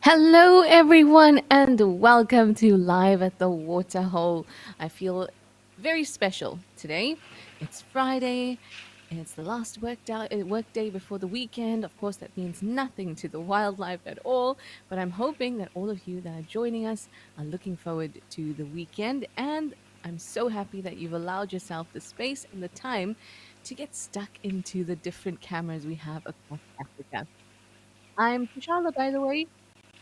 Hello, everyone, and welcome to Live at the Waterhole. I feel very special today. It's Friday, and it's the last work day before the weekend. Of course, that means nothing to the wildlife at all, but I'm hoping that all of you that are joining us are looking forward to the weekend. And I'm so happy that you've allowed yourself the space and the time to get stuck into the different cameras we have across Africa. I'm Kushala, by the way,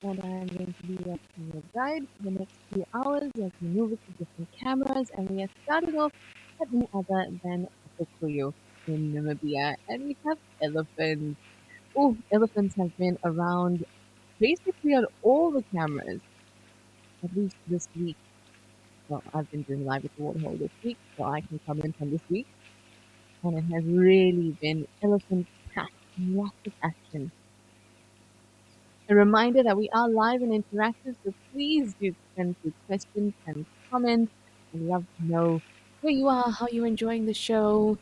and I'm going to be your guide for the next few hours as we move to different cameras. And we are starting off at no other than Kikuyu in Namibia, and we have elephants. Oh, elephants have been around basically on all the cameras, at least this week. Well, I've been doing live with the waterhole this week, so I can comment on this week, and it has really been elephant packed, lots of action. A reminder that we are live and interactive, so please do send through questions and comments. I'd love to know where you are, how you're enjoying the show,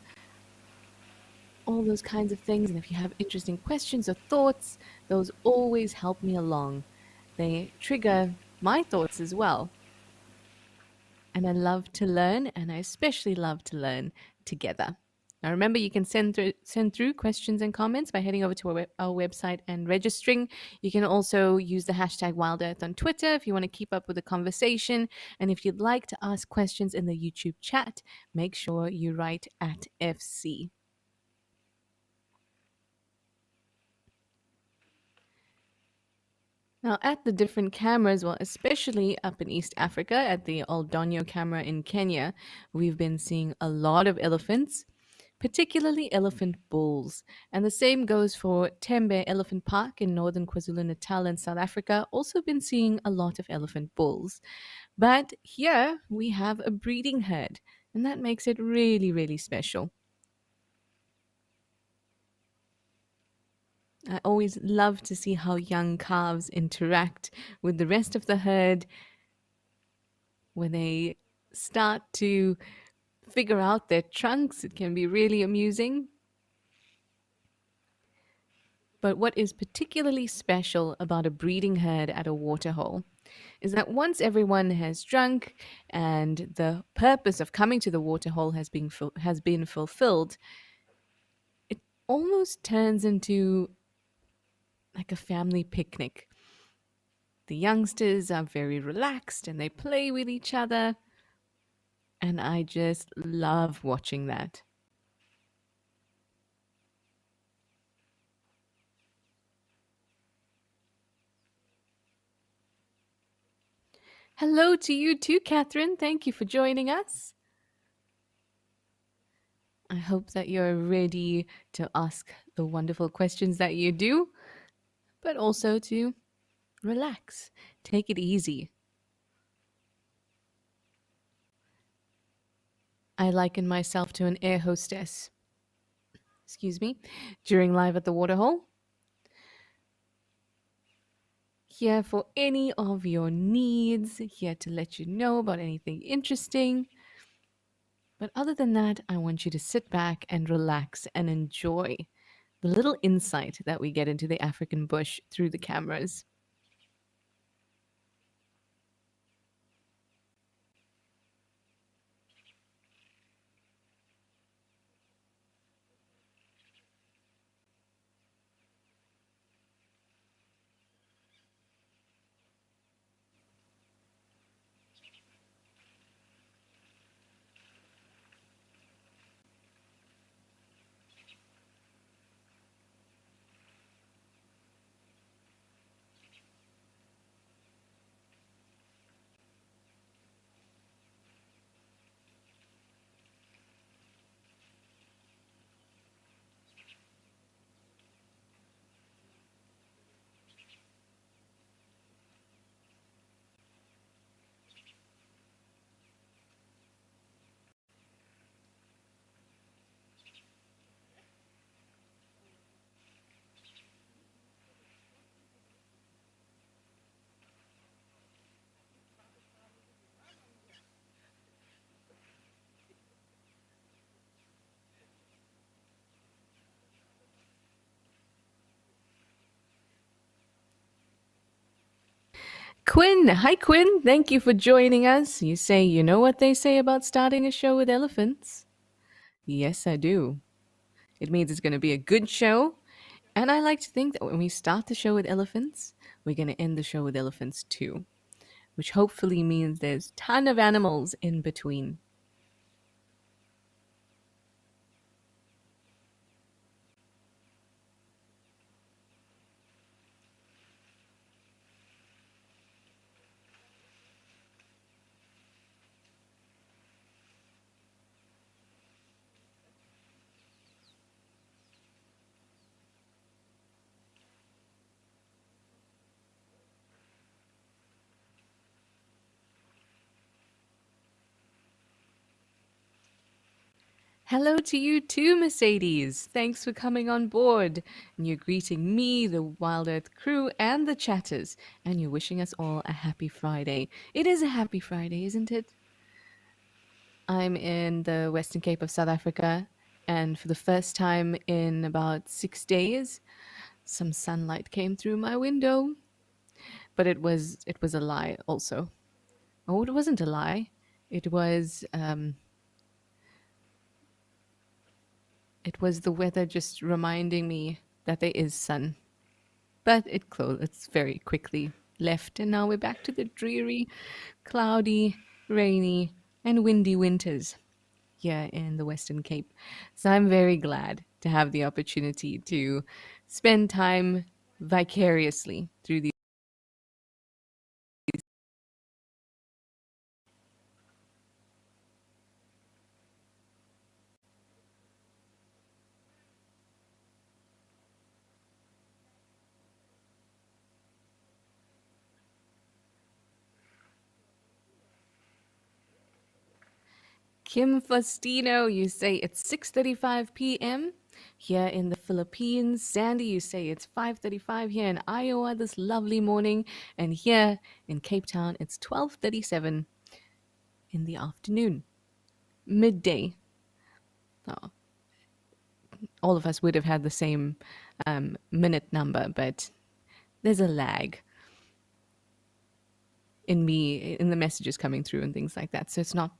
all those kinds of things. And if you have interesting questions or thoughts, those always help me along. They trigger my thoughts as well. And I love to learn, and I especially love to learn together. Now, remember, you can send through questions and comments by heading over to our website and registering. You can also use the hashtag Wild Earth on Twitter if you want to keep up with the conversation. And if you'd like to ask questions in the YouTube chat, make sure you write at FC. Now, at the different cameras, well, especially up in East Africa at the Oldonyo camera in Kenya, we've been seeing a lot of elephants, particularly elephant bulls. And the same goes for Tembe Elephant Park in northern KwaZulu-Natal in South Africa, also been seeing a lot of elephant bulls. But here we have a breeding herd, and that makes it really, really special. I always love to see how young calves interact with the rest of the herd when they start to figure out their trunks. It can be really amusing. But what is particularly special about a breeding herd at a waterhole is that once everyone has drunk and the purpose of coming to the waterhole has been fulfilled, it almost turns into like a family picnic. The youngsters are very relaxed and they play with each other, and I just love watching that. Hello to you too, Catherine. Thank you for joining us. I hope that you're ready to ask the wonderful questions that you do, but also to relax, take it easy. I liken myself to an air hostess, excuse me, during Live at the Waterhole. Here for any of your needs, here to let you know about anything interesting. But other than that, I want you to sit back and relax and enjoy the little insight that we get into the African bush through the cameras. Quinn. Hi, Quinn. Thank you for joining us. You say, you know what they say about starting a show with elephants? Yes, I do. It means it's going to be a good show. And I like to think that when we start the show with elephants, we're going to end the show with elephants too, which hopefully means there's a ton of animals in between. Hello to you too, Mercedes. Thanks for coming on board. And you're greeting me, the Wild Earth crew, and the chatters. And you're wishing us all a happy Friday. It is a happy Friday, isn't it? I'm in the Western Cape of South Africa. And for the first time in about 6 days, some sunlight came through my window. But it was a lie also. Oh, it wasn't a lie. It was it was the weather just reminding me that there is sun. But it's very quickly left, and now we're back to the dreary, cloudy, rainy, and windy winters here in the Western Cape. So I'm very glad to have the opportunity to spend time vicariously through these. Kim Faustino, you say it's 6:35 p.m. here in the Philippines. Sandy, you say it's 5:35 here in Iowa this lovely morning, and here in Cape Town it's 12:37 in the afternoon, midday. Oh, all of us would have had the same minute number, but there's a lag in the messages coming through and things like that. So it's not,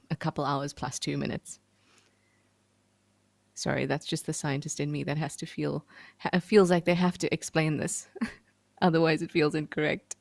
a couple hours plus 2 minutes. Sorry, that's just the scientist in me that has to feels like they have to explain this. Otherwise, it feels incorrect.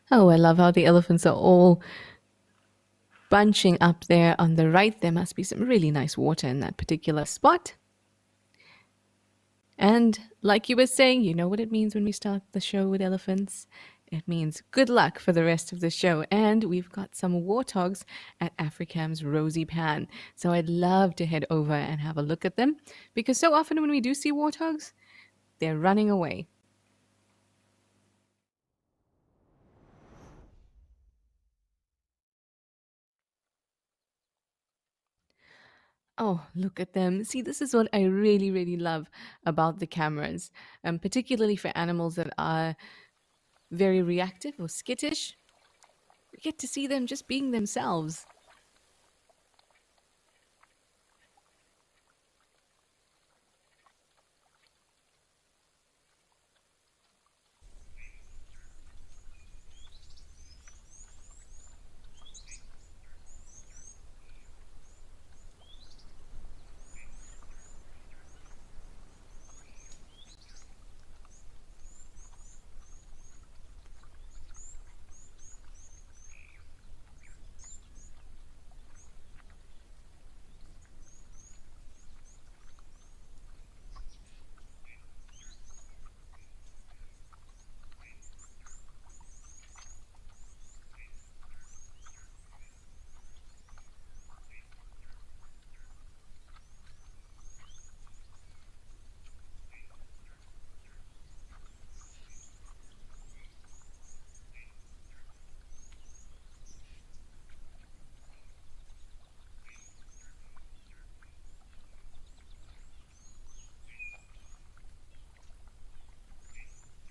Oh, I love how the elephants are all bunching up there on the right. There must be some really nice water in that particular spot. And like you were saying, you know what it means when we start the show with elephants? It means good luck for the rest of the show. And we've got some warthogs at Africam's Rosy Pan. So I'd love to head over and have a look at them because so often when we do see warthogs, they're running away. Oh, look at them. See, this is what I really, really love about the cameras, particularly for animals that are very reactive or skittish. We get to see them just being themselves.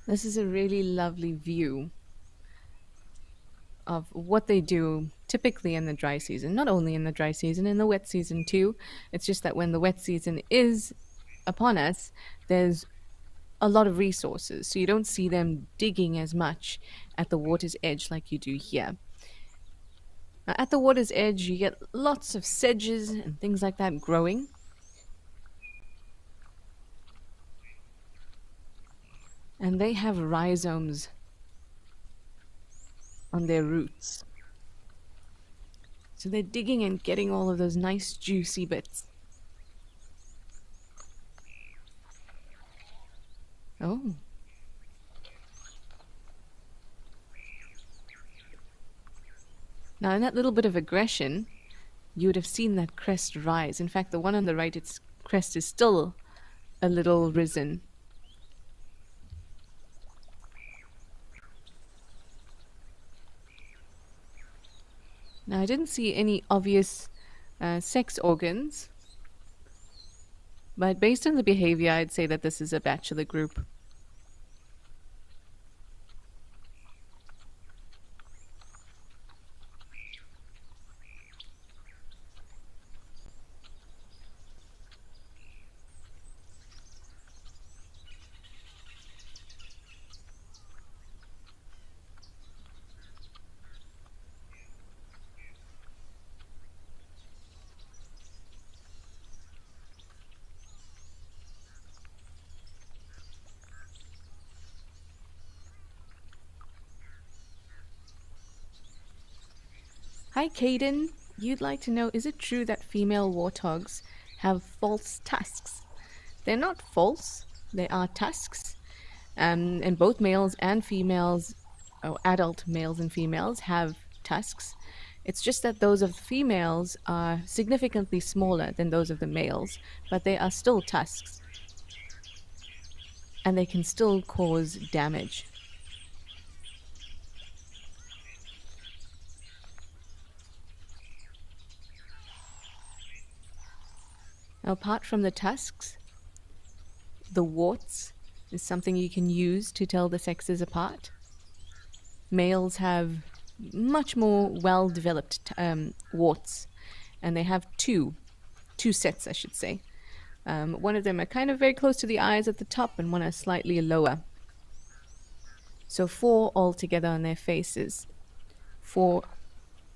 This is a really lovely view of what they do typically in the dry season, not only in the dry season, in the wet season too. It's just that when the wet season is upon us, there's a lot of resources. So you don't see them digging as much at the water's edge like you do here. Now, at the water's edge, you get lots of sedges and things like that growing. And they have rhizomes on their roots. So they're digging and getting all of those nice juicy bits. Oh. Now, in that little bit of aggression, you would have seen that crest rise. In fact, the one on the right, its crest is still a little risen. Now, I didn't see any obvious sex organs, but based on the behavior, I'd say that this is a bachelor group. Hi, Caden. You'd like to know, is it true that female warthogs have false tusks? They're not false, they are tusks. And both males and females, or adult males and females, have tusks. It's just that those of the females are significantly smaller than those of the males, but they are still tusks. And they can still cause damage. Now, apart from the tusks, the warts is something you can use to tell the sexes apart. Males have much more well-developed warts, and they have two sets, I should say. One of them are kind of very close to the eyes at the top, and one are slightly lower. So 4 altogether on their faces, 4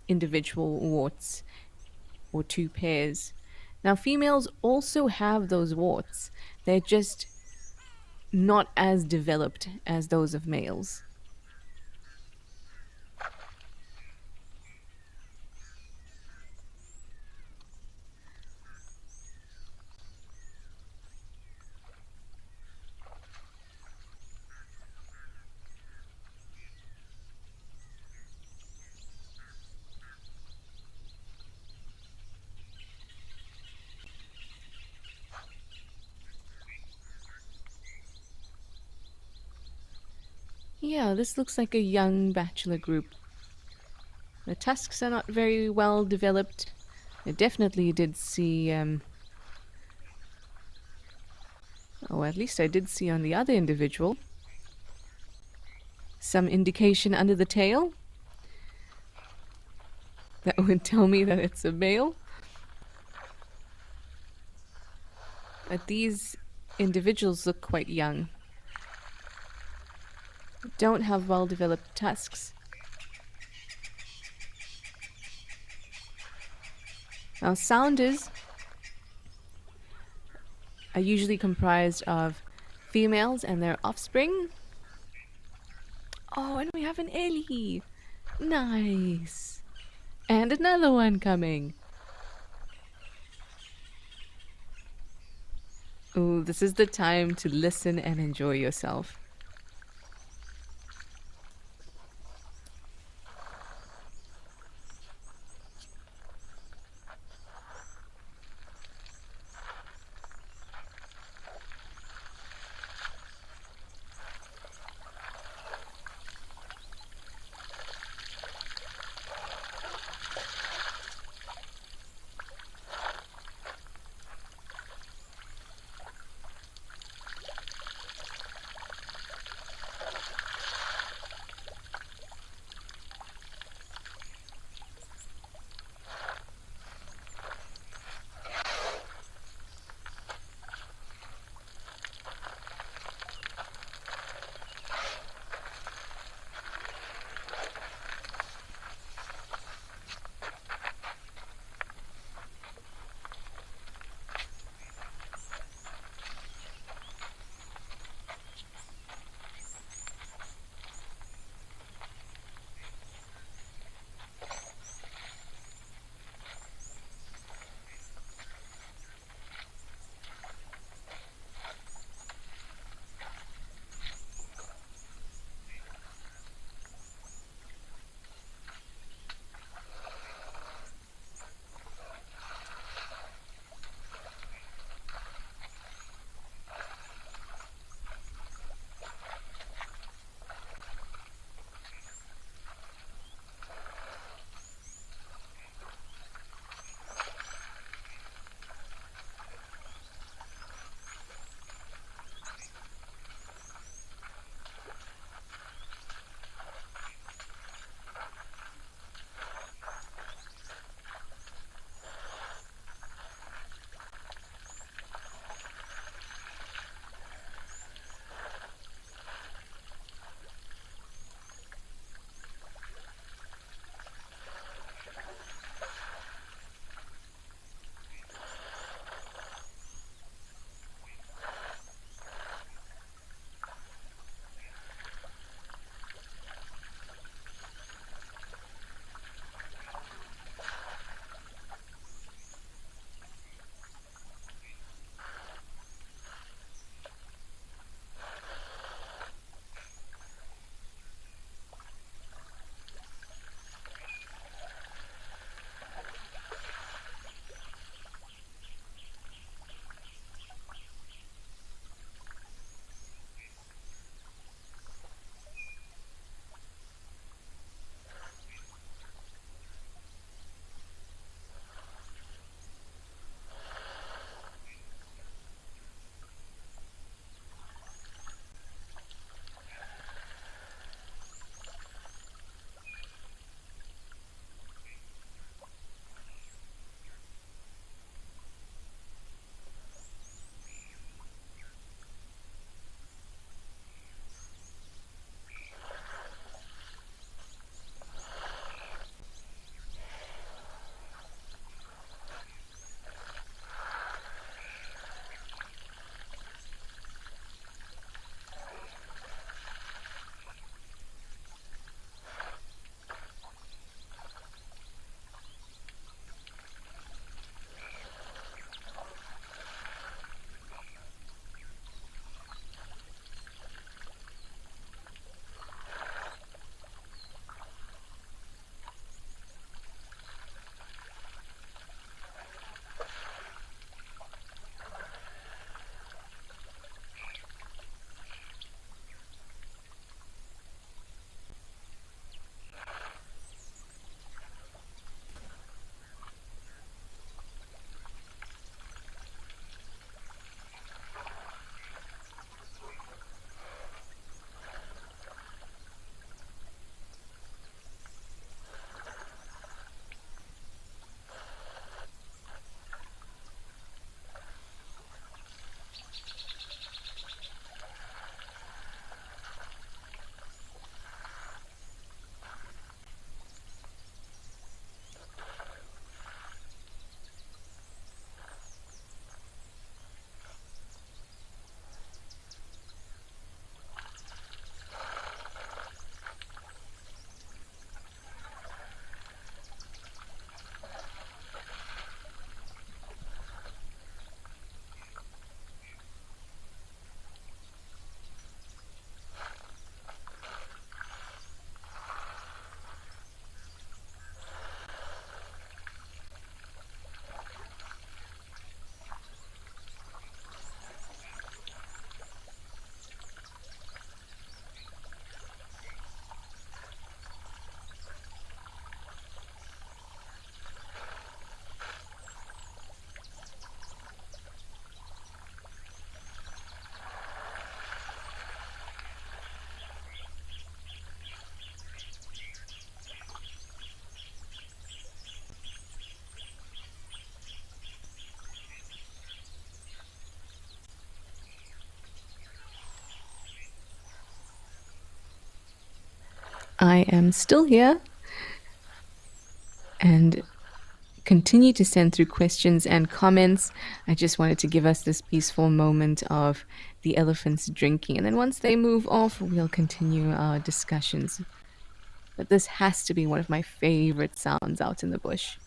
individual warts, or 2 pairs. Now, females also have those warts. They're just not as developed as those of males. Yeah, this looks like a young bachelor group. The tusks are not very well developed. I definitely did see, or at least I did see on the other individual, some indication under the tail that would tell me that it's a male. But these individuals look quite young. Don't have well-developed tusks. Now, sounders are usually comprised of females and their offspring. Oh, and we have an Ellie. Nice. And another one coming. Ooh, this is the time to listen and enjoy yourself. I am still here and continue to send through questions and comments. I just wanted to give us this peaceful moment of the elephants drinking. And then once they move off, we'll continue our discussions. But this has to be one of my favorite sounds out in the bush.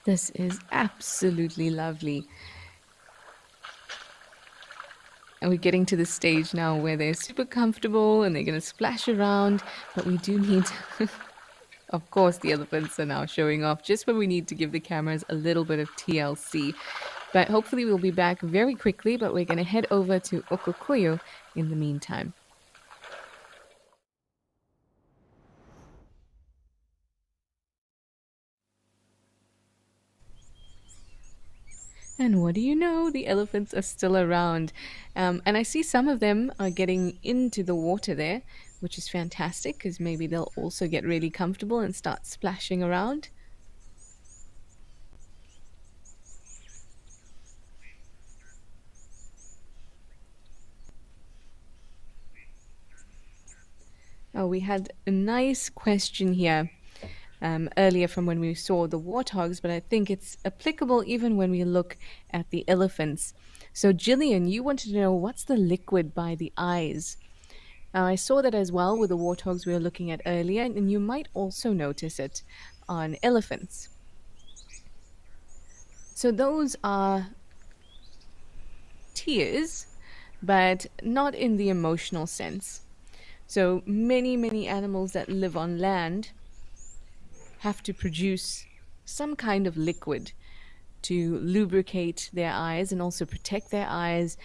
This is absolutely lovely. And we're getting to the stage now where they're super comfortable and they're going to splash around. But we do need, of course, the elephants are now showing off just when we need to give the cameras a little bit of TLC. But hopefully we'll be back very quickly. But we're going to head over to Okokoyo in the meantime. And what do you know? The elephants are still around. And I see some of them are getting into the water there, which is fantastic because maybe they'll also get really comfortable and start splashing around. Oh, we had a nice question here earlier from when we saw the warthogs, but I think it's applicable even when we look at the elephants. So, Jillian, you wanted to know what's the liquid by the eyes? Now, I saw that as well with the warthogs we were looking at earlier, and you might also notice it on elephants. So, those are tears, but not in the emotional sense. So, many animals that live on land have to produce some kind of liquid to lubricate their eyes and also protect their eyes.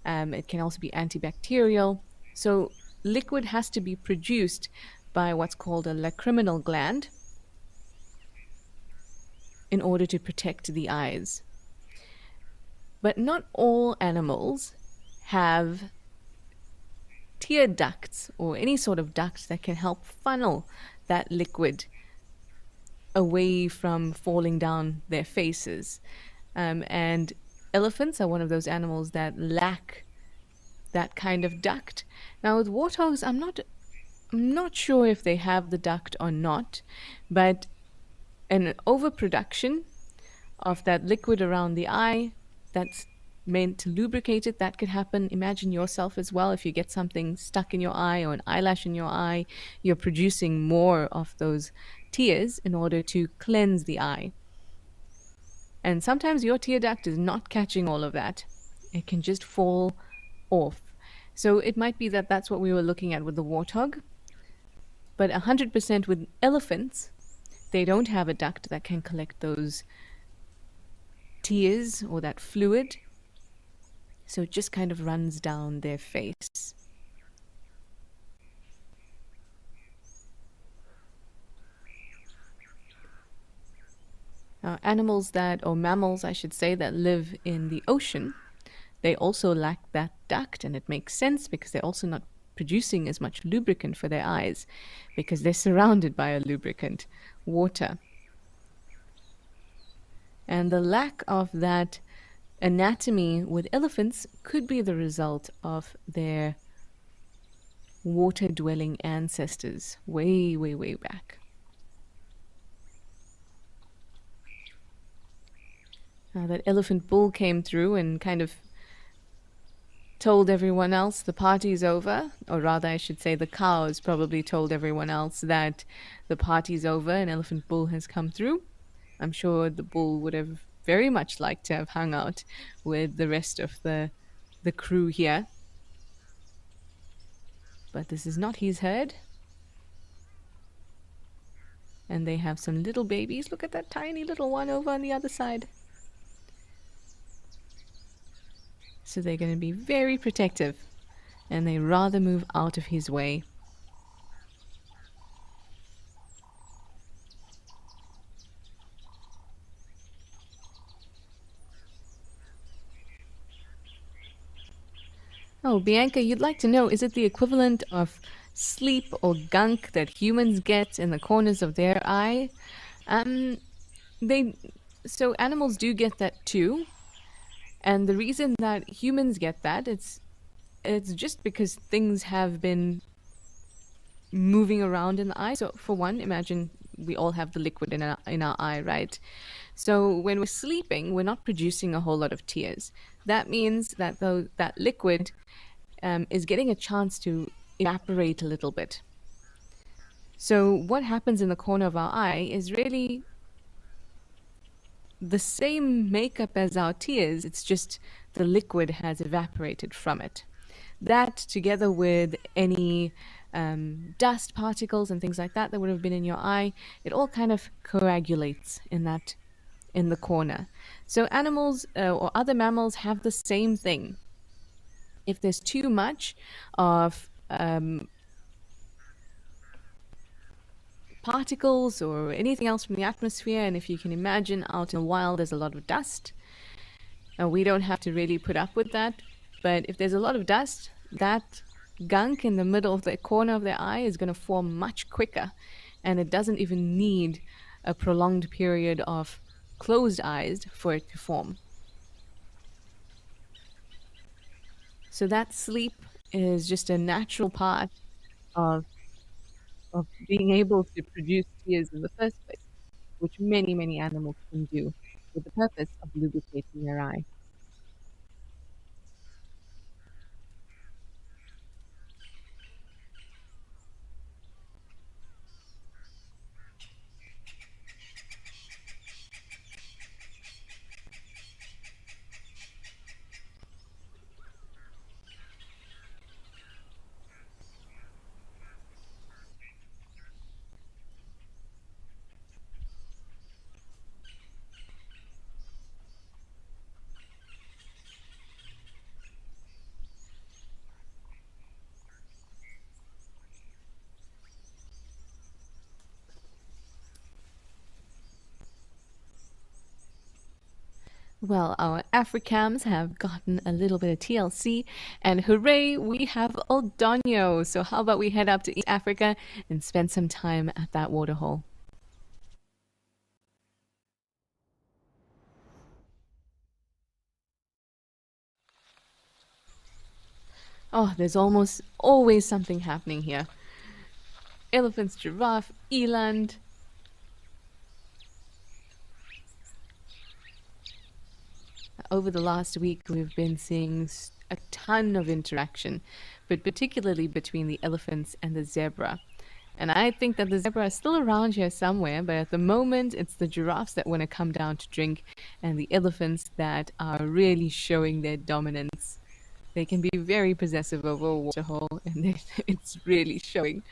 It can also be antibacterial. So, liquid has to be produced by what's called a lacrimal gland in order to protect the eyes. But not all animals have tear ducts or any sort of duct that can help funnel that liquid away from falling down their faces. And elephants are one of those animals that lack that kind of duct. Now with warthogs, I'm not sure if they have the duct or not, but an overproduction of that liquid around the eye that's meant to lubricate it, that could happen. Imagine yourself as well. If you get something stuck in your eye or an eyelash in your eye, you're producing more of those tears in order to cleanse the eye. And sometimes your tear duct is not catching all of that. It can just fall off. So it might be that that's what we were looking at with the warthog. But 100% with elephants, they don't have a duct that can collect those tears or that fluid. So it just kind of runs down their face. Animals that, or mammals, I should say, that live in the ocean, they also lack that duct, and it makes sense because they're also not producing as much lubricant for their eyes because they're surrounded by a lubricant, water. And the lack of that anatomy with elephants could be the result of their water dwelling ancestors way, way, way back. That elephant bull came through and kind of told everyone else the party's over, or rather, I should say, the cows probably told everyone else that the party's over and elephant bull has come through. I'm sure the bull would have very much liked to have hung out with the rest of the crew here. But this is not his herd. And they have some little babies. Look at that tiny little one over on the other side. So they're going to be very protective, and they rather move out of his way. Oh, Bianca, you'd like to know, is it the equivalent of sleep or gunk that humans get in the corners of their eye? So animals do get that too. And the reason that humans get that, it's just because things have been moving around in the eye. So for one, imagine we all have the liquid in our eye, right? So when we're sleeping, we're not producing a whole lot of tears. That means that that liquid is getting a chance to evaporate a little bit. So what happens in the corner of our eye is really the same makeup as our tears. It's just the liquid has evaporated from it. That, together with any dust particles and things like that that would have been in your eye, it all kind of coagulates in the corner. So animals or other mammals have the same thing. If there's too much of particles or anything else from the atmosphere, and if you can imagine out in the wild there's a lot of dust, we don't have to really put up with that, but if there's a lot of dust, that gunk in the middle of the corner of their eye is going to form much quicker, and it doesn't even need a prolonged period of closed eyes for it to form. So that sleep is just a natural part of being able to produce tears in the first place, which many, many animals can do with the purpose of lubricating their eye. Well, our Africams have gotten a little bit of TLC, and hooray, we have Old Donyo. So how about we head up to East Africa and spend some time at that waterhole? Oh, there's almost always something happening here. Elephants, giraffe, eland. Over the last week, we've been seeing a ton of interaction, but particularly between the elephants and the zebra. And I think that the zebra is still around here somewhere, but at the moment it's the giraffes that want to come down to drink and the elephants that are really showing their dominance. They can be very possessive over a waterhole, and it's really showing.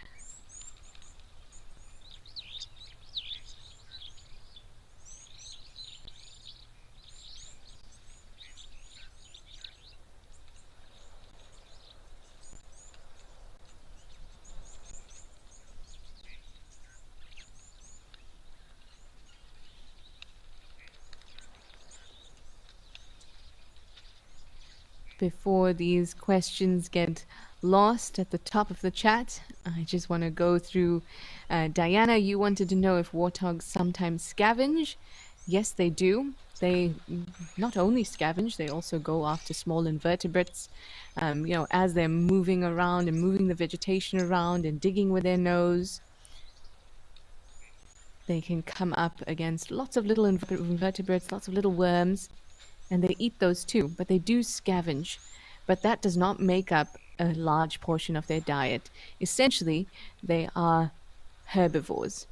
Before these questions get lost at the top of the chat, I just want to go through. Diana, you wanted to know if warthogs sometimes scavenge. Yes, they do. They not only scavenge, they also go after small invertebrates. As they're moving around and moving the vegetation around and digging with their nose, they can come up against lots of little invertebrates, lots of little worms, and they eat those too, but they do scavenge. But that does not make up a large portion of their diet. Essentially, they are herbivores.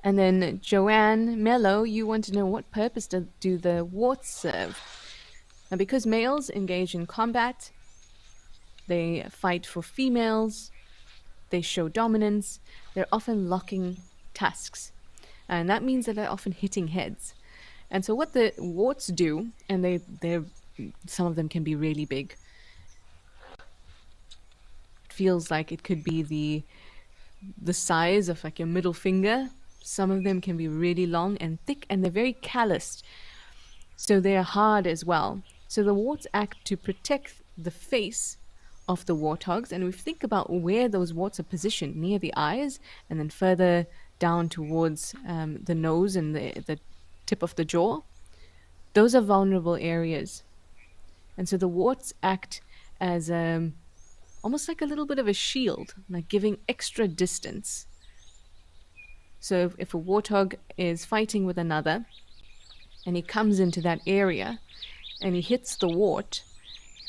And then Joanne Mello, you want to know what purpose do the warts serve? And because males engage in combat, they fight for females, they show dominance, they're often locking tusks. And that means that they're often hitting heads. And so what the warts do, and they're some of them can be really big. It feels like it could be the size of like your middle finger. Some of them can be really long and thick, and they're very calloused. So they're hard as well. So the warts act to protect the face of the warthogs. And if you think about where those warts are positioned, near the eyes, and then further down towards the nose and the tip of the jaw, those are vulnerable areas. And so the warts act as almost like a little bit of a shield, like giving extra distance. So if a warthog is fighting with another and he comes into that area and he hits the wart,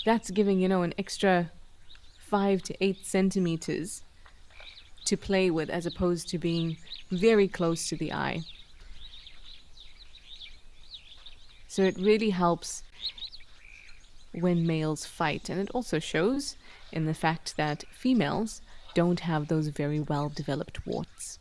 that's giving, an extra 5 to 8 centimeters to play with, as opposed to being very close to the eye. So it really helps when males fight, and it also shows in the fact that females don't have those very well developed warts.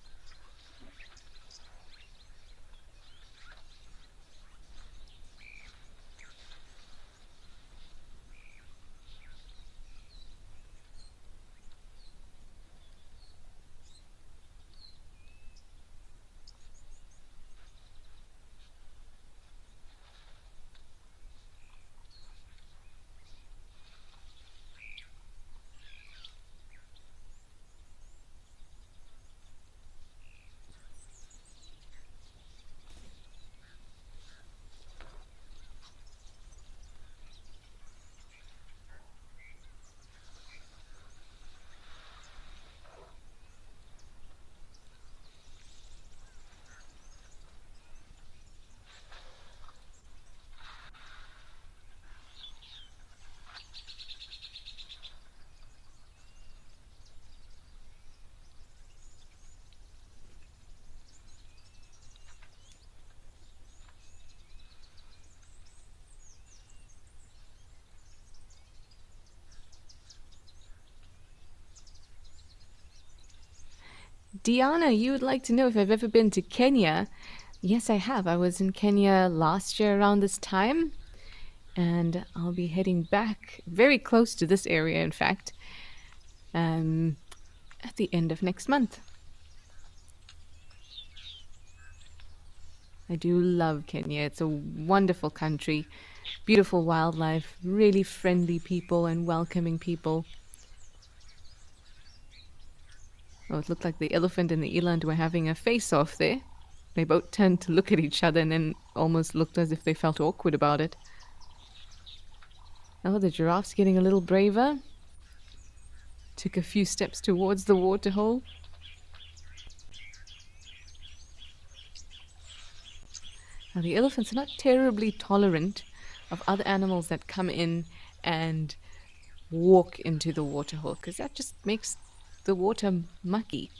Diana, you would like to know if I've ever been to Kenya. Yes, I have. I was in Kenya last year around this time, and I'll be heading back very close to this area, in fact, at the end of next month. I do love Kenya. It's a wonderful country, beautiful wildlife, really friendly people and welcoming people. Oh, it looked like the elephant and the eland were having a face-off there. They both turned to look at each other and then almost looked as if they felt awkward about it. Oh, the giraffe's getting a little braver. Took a few steps towards the waterhole. Now, the elephants are not terribly tolerant of other animals that come in and walk into the waterhole, because that just makes the water mucky.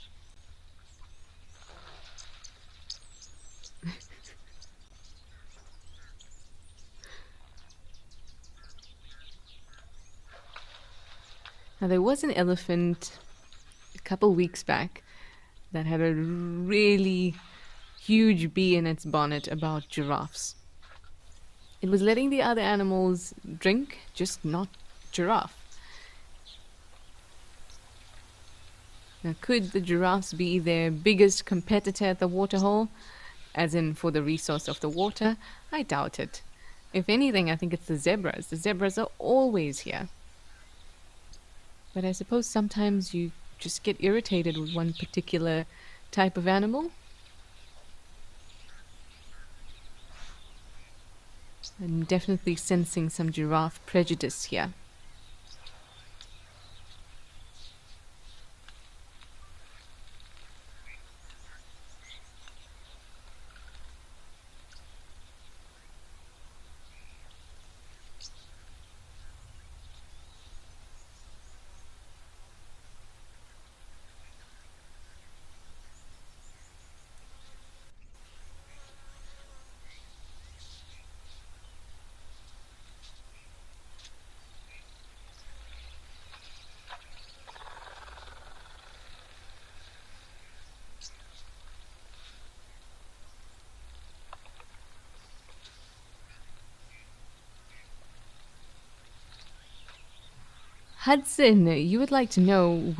Now, there was an elephant a couple weeks back that had a really huge bee in its bonnet about giraffes. It was letting the other animals drink, just not giraffe. Now, could the giraffes be their biggest competitor at the waterhole? As in for the resource of the water? I doubt it. If anything, I think it's the zebras. The zebras are always here. But I suppose sometimes you just get irritated with one particular type of animal. I'm definitely sensing some giraffe prejudice here. Hudson, you would like to know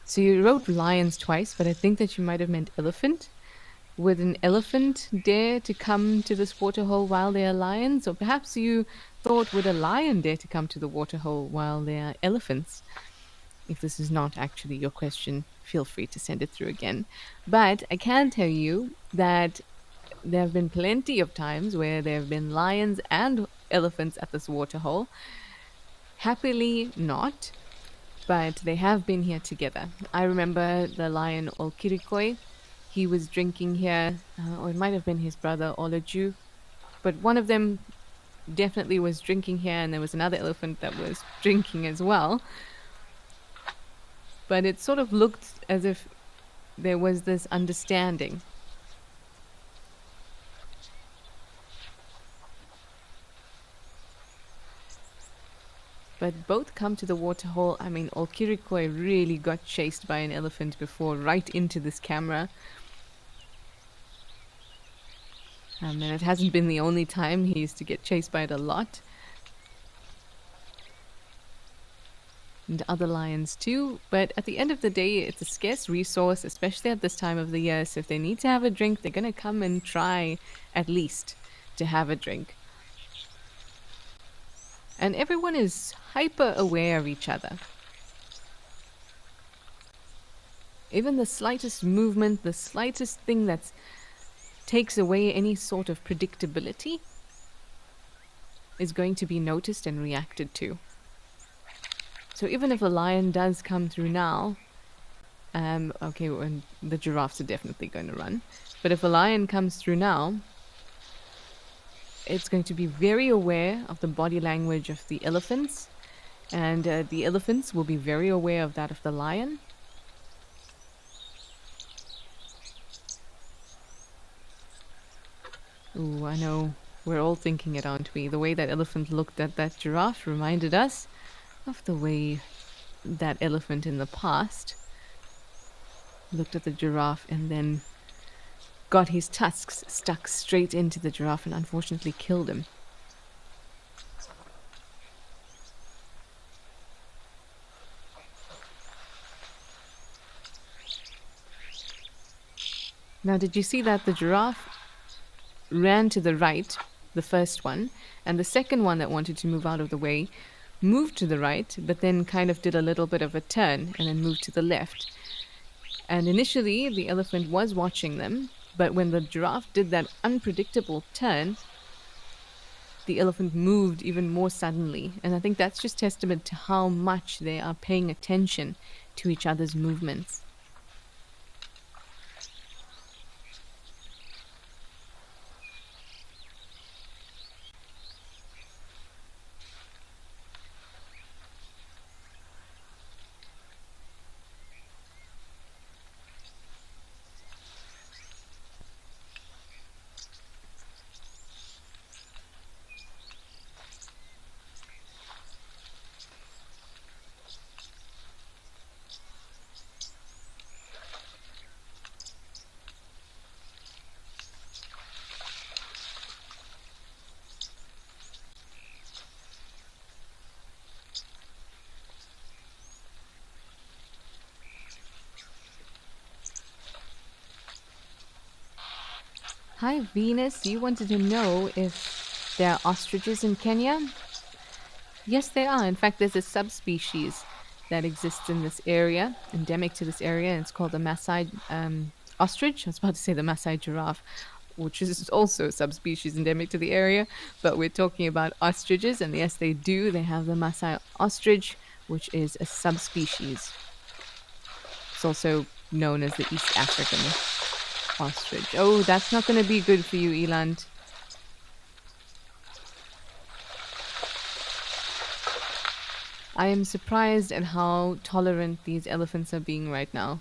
so you wrote lions twice, but I think that you might have meant elephant. Would an elephant dare to come to this waterhole while there are lions? Or perhaps you thought, would a lion dare to come to the waterhole while there are elephants? If this is not actually your question, feel free to send it through again. But I can tell you that there have been plenty of times where there have been lions and elephants at this waterhole. Happily not, but they have been here together. I remember the lion Olkirikoi. He was drinking here, or it might have been his brother Oloju, but one of them definitely was drinking here, and there was another elephant that was drinking as well. But it sort of looked as if there was this understanding. But both come to the waterhole. I mean, Olkirikoi really got chased by an elephant before, right into this camera. And it hasn't been the only time. He used to get chased by it a lot. And other lions too. But at the end of the day, it's a scarce resource, especially at this time of the year. So if they need to have a drink, they're going to come and try at least to have a drink. And everyone is hyper aware of each other. Even the slightest movement, the slightest thing that takes away any sort of predictability is going to be noticed and reacted to. So even if a lion does come through now, okay, well, the giraffes are definitely going to run. But if a lion comes through now, it's going to be very aware of the body language of the elephants, and the elephants will be very aware of that of the lion. Ooh, I know. We're all thinking it, aren't we? The way that elephant looked at that giraffe reminded us of the way that elephant in the past looked at the giraffe and then got his tusks stuck straight into the giraffe and unfortunately killed him. Now, did you see that the giraffe ran to the right, the first one, and the second one that wanted to move out of the way moved to the right, but then kind of did a little bit of a turn and then moved to the left. And initially, the elephant was watching them, but when the giraffe did that unpredictable turn, the elephant moved even more suddenly. And I think that's just testament to how much they are paying attention to each other's movements. Hi, Venus. You wanted to know if there are ostriches in Kenya? Yes, they are. In fact, there's a subspecies that exists in this area, endemic to this area, and it's called the Maasai ostrich. I was about to say the Maasai giraffe, which is also a subspecies endemic to the area, but we're talking about ostriches, and yes, they do. They have the Maasai ostrich, which is a subspecies. It's also known as the East African ostrich. Oh, that's not going to be good for you, Eland. I am surprised at how tolerant these elephants are being right now.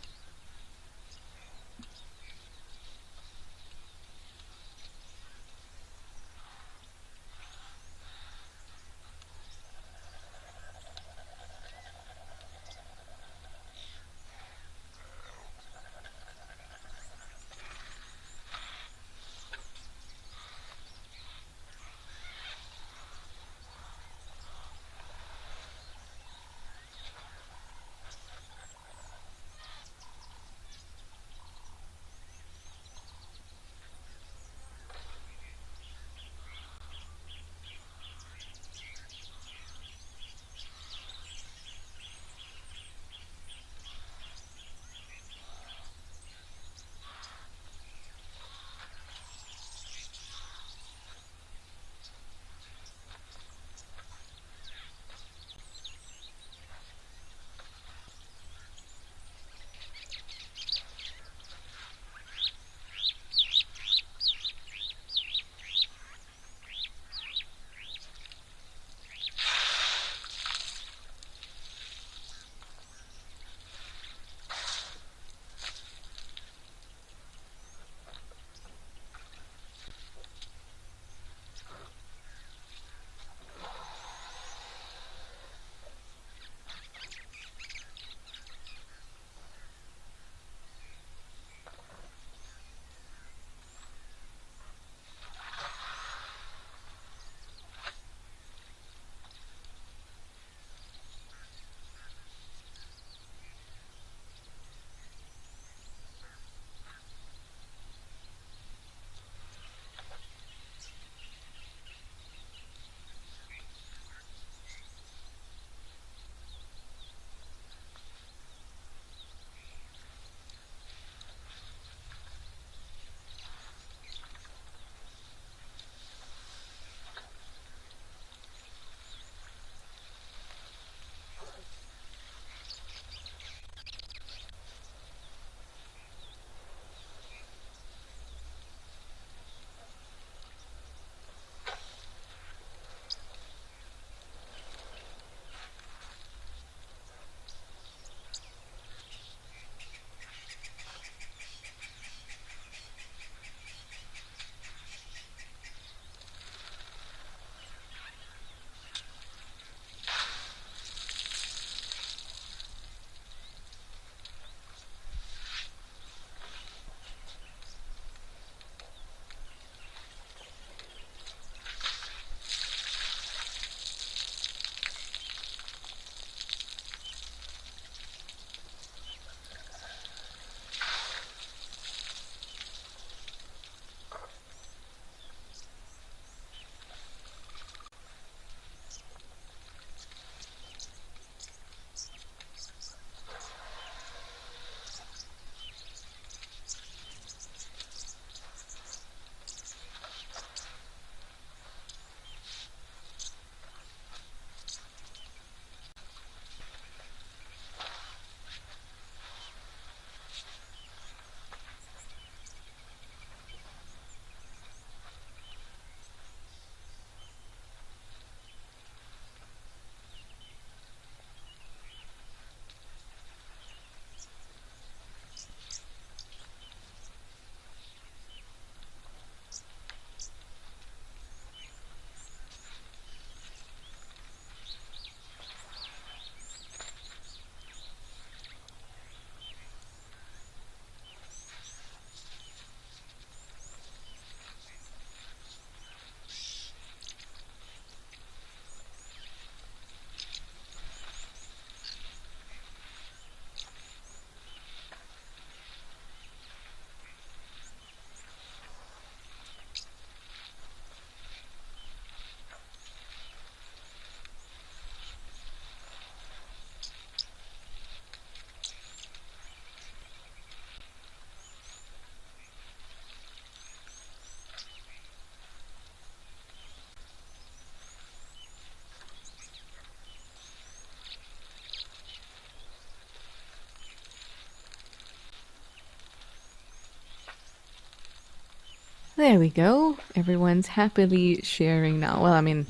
There we go. Everyone's happily sharing now. Well, I mean,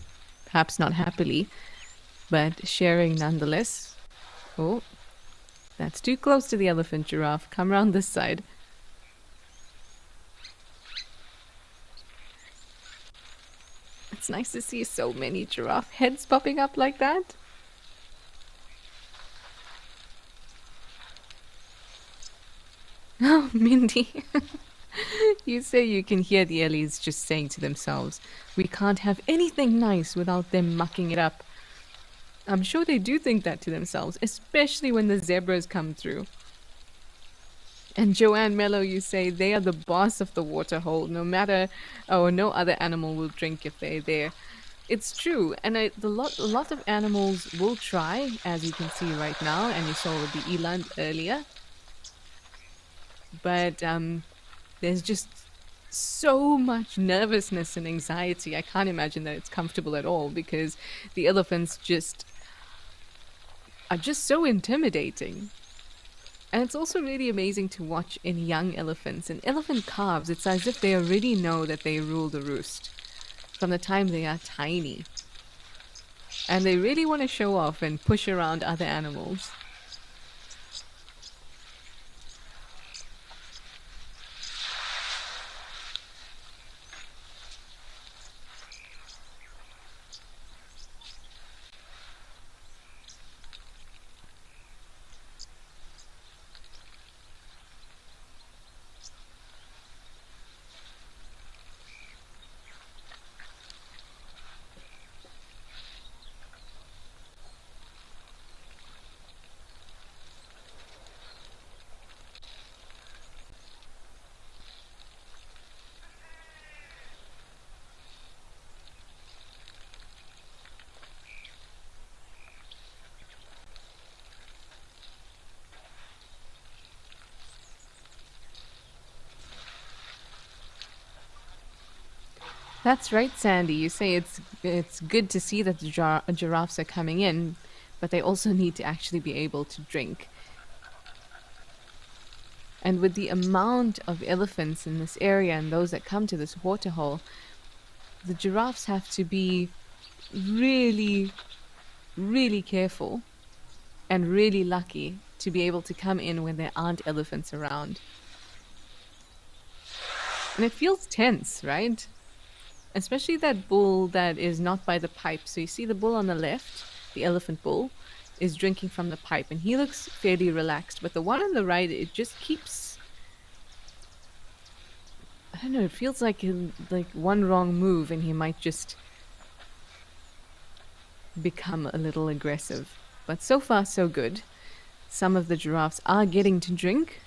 perhaps not happily, but sharing nonetheless. Oh, that's too close to the elephant giraffe. Come around this side. It's nice to see so many giraffe heads popping up like that. Oh, Mindy. You say you can hear the Ellies just saying to themselves, we can't have anything nice without them mucking it up. I'm sure they do think that to themselves, especially when the zebras come through. And Joanne Mello, you say they are the boss of the waterhole. No matter, oh, no other animal will drink if they're there. It's true, and a lot of animals will try, as you can see right now, and you saw with the eland earlier. But there's just so much nervousness and anxiety. I can't imagine that it's comfortable at all because the elephants just are just so intimidating. And it's also really amazing to watch in young elephants and elephant calves. It's as if they already know that they rule the roost from the time they are tiny. And they really want to show off and push around other animals. That's right, Sandy. You say it's good to see that the giraffes are coming in, but they also need to actually be able to drink. And with the amount of elephants in this area and those that come to this waterhole, the giraffes have to be really, really careful and really lucky to be able to come in when there aren't elephants around. And it feels tense, right? Especially that bull that is not by the pipe. So you see the bull on the left, the elephant bull, is drinking from the pipe and he looks fairly relaxed. But the one on the right, it just keeps, I don't know, it feels like one wrong move and he might just become a little aggressive. But so far, so good. Some of the giraffes are getting to drink.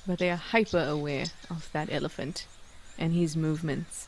But they are hyper aware of that elephant and his movements.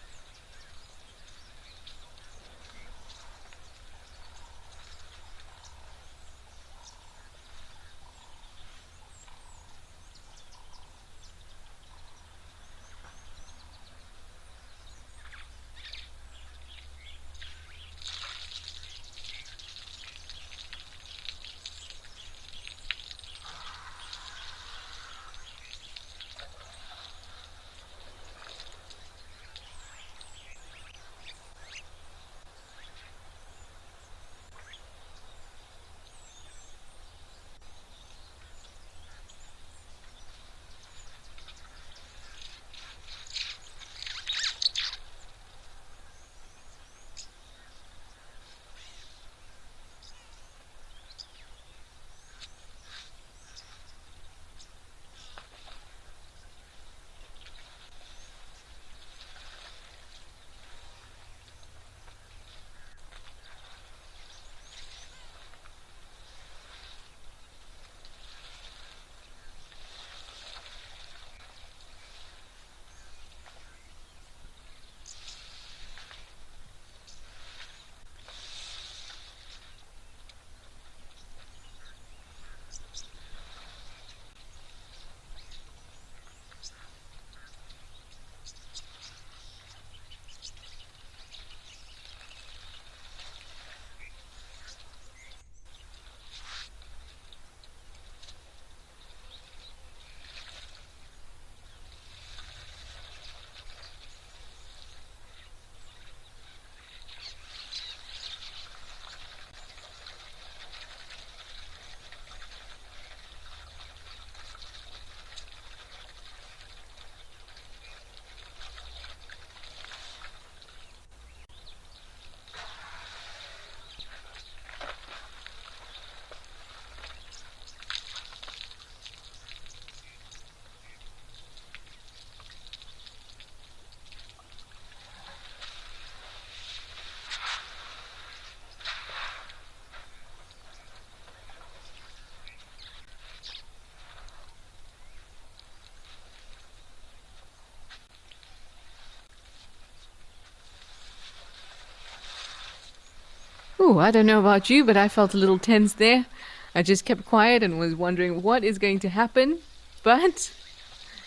Ooh, I don't know about you, but I felt a little tense there. I just kept quiet and was wondering what is going to happen. But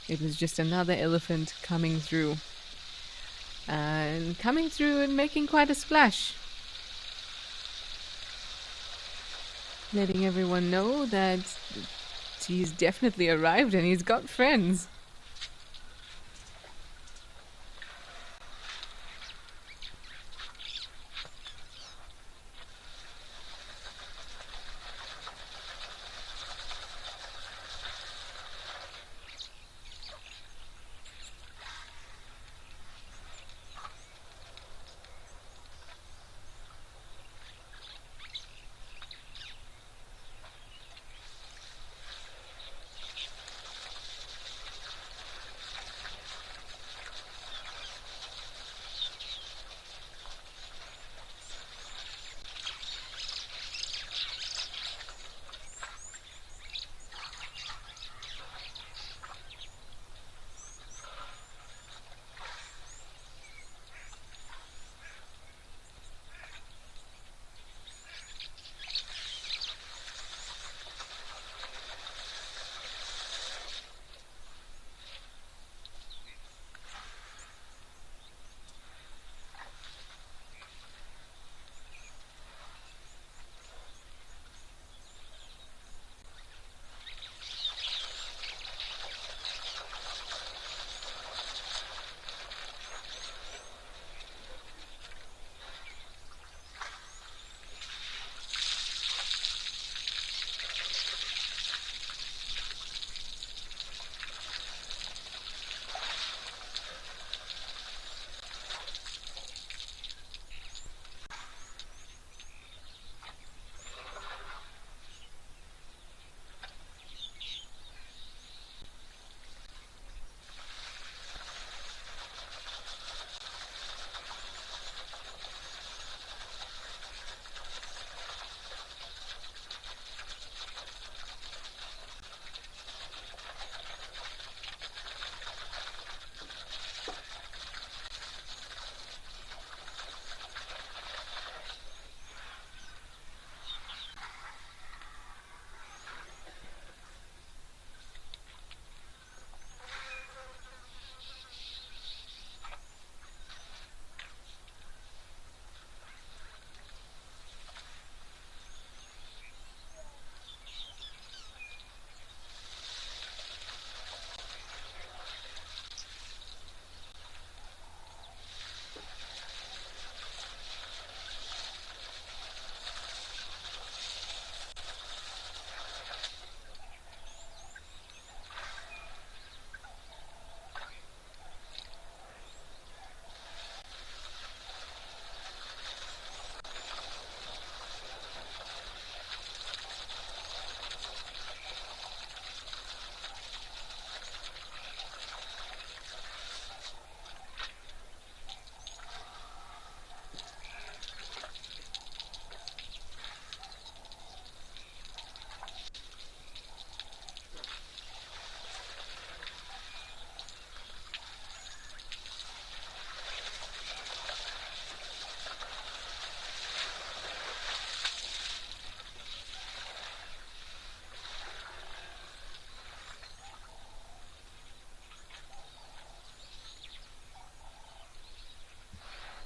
it was just another elephant coming through. And coming through and making quite a splash. Letting everyone know that he's definitely arrived and he's got friends.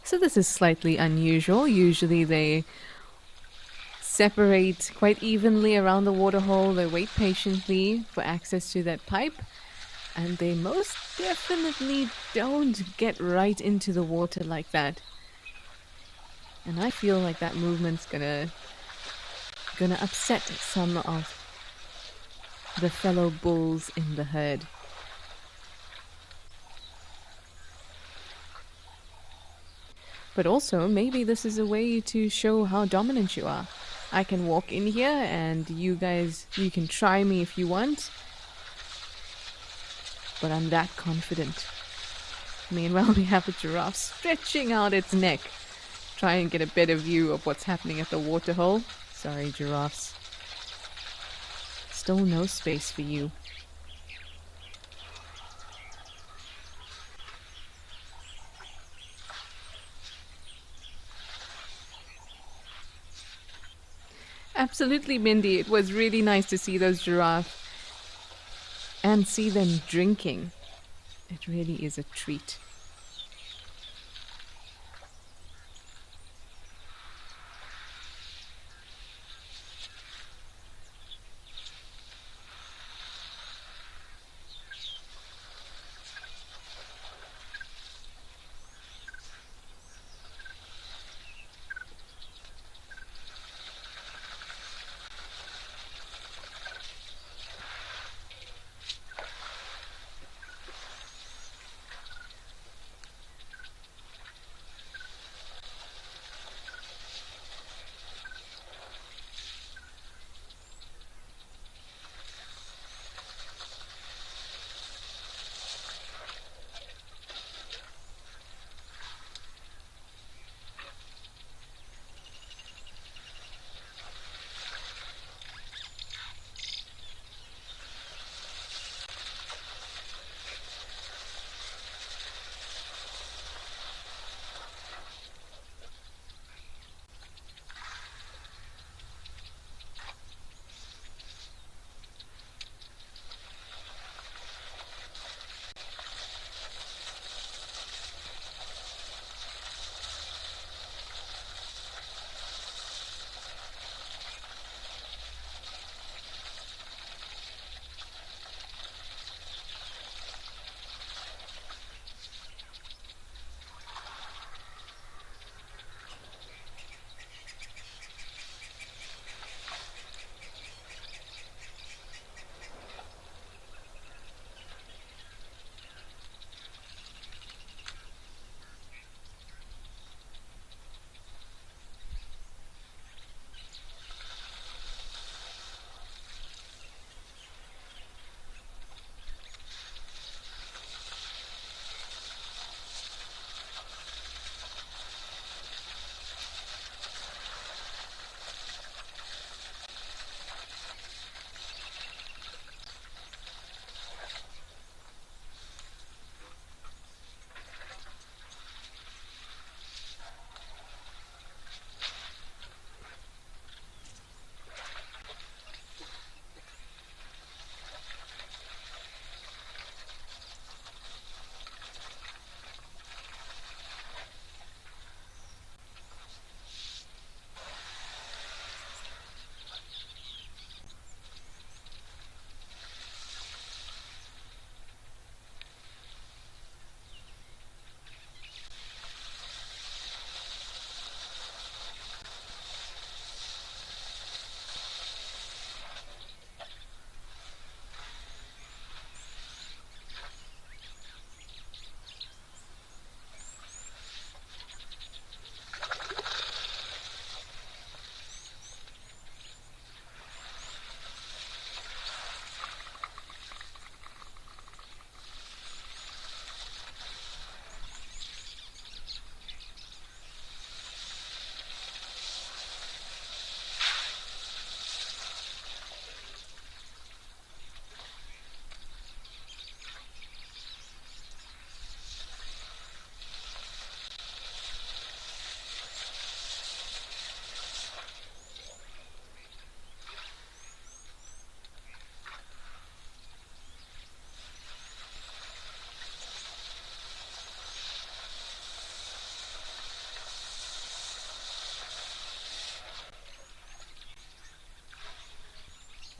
So this is slightly unusual. Usually they separate quite evenly around the waterhole. They wait patiently for access to that pipe. And they most definitely don't get right into the water like that. And I feel like that movement's gonna upset some of the fellow bulls in the herd. But also, maybe this is a way to show how dominant you are. I can walk in here and you guys, you can try me if you want. But I'm that confident. Meanwhile, we have a giraffe stretching out its neck. Try and get a better view of what's happening at the waterhole. Sorry, giraffes. Still no space for you. Absolutely, Mindy. It was really nice to see those giraffes and see them drinking. It really is a treat.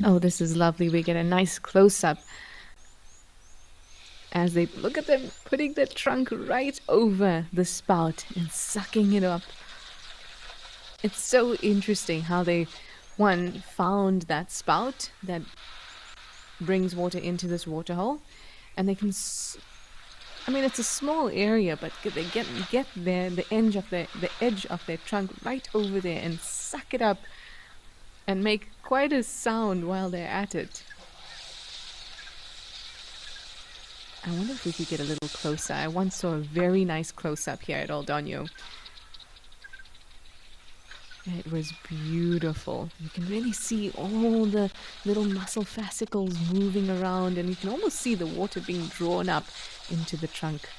Oh, this is lovely. We get a nice close up as they look at them putting the trunk right over the spout and sucking it up. It's so interesting how they, one, found that spout that brings water into this water hole, and they can. I mean, it's a small area, but they get their the edge of their trunk right over there and suck it up, and make quite a sound while they're at it. I wonder if we could get a little closer. I once saw a very nice close-up here at Old Donyo. It was beautiful. You can really see all the little muscle fascicles moving around, and you can almost see the water being drawn up into the trunk.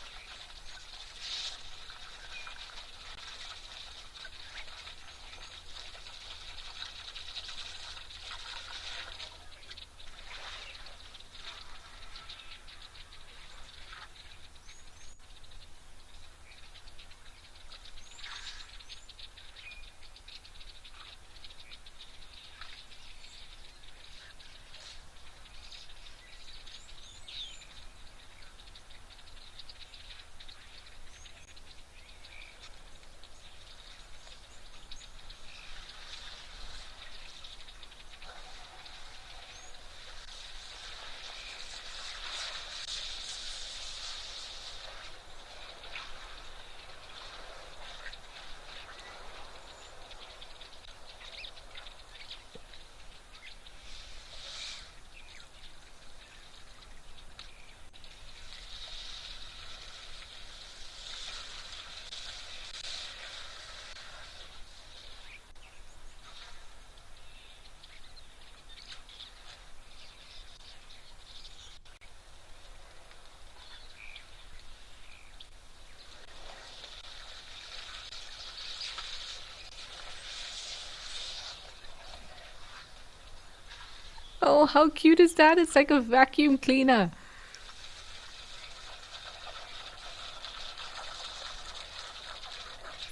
Oh, how cute is that? It's like a vacuum cleaner.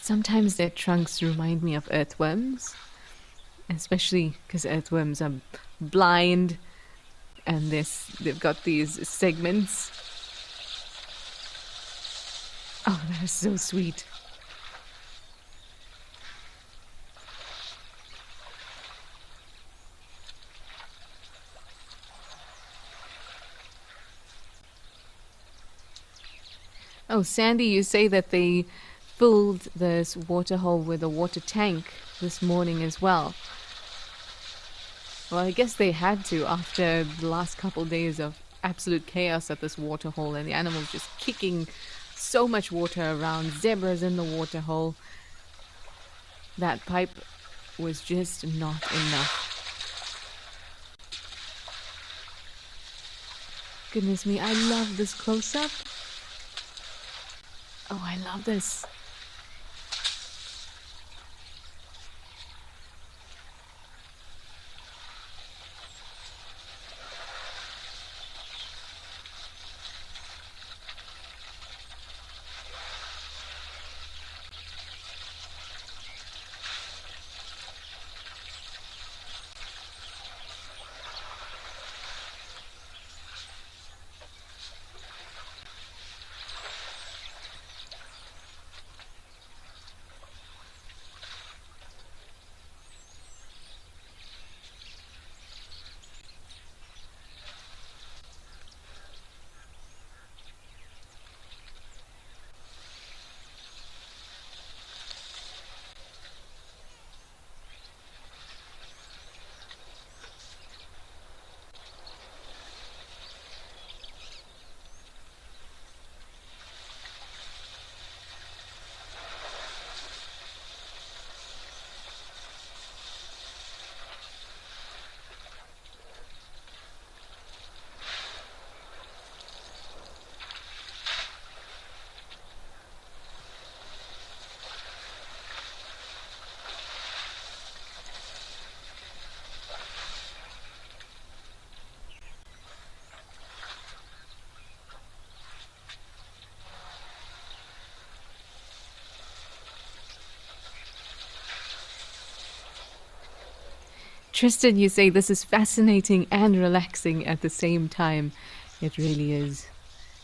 Sometimes their trunks remind me of earthworms, especially because earthworms are blind and they've got these segments. Oh, that is so sweet. Oh, Sandy, you say that they filled this water hole with a water tank this morning as well. Well, I guess they had to after the last couple days of absolute chaos at this water hole and the animals just kicking so much water around, zebras in the water hole. That pipe was just not enough. Goodness me, I love this close up. Oh, I love this. Tristan, you say this is fascinating and relaxing at the same time. It really is.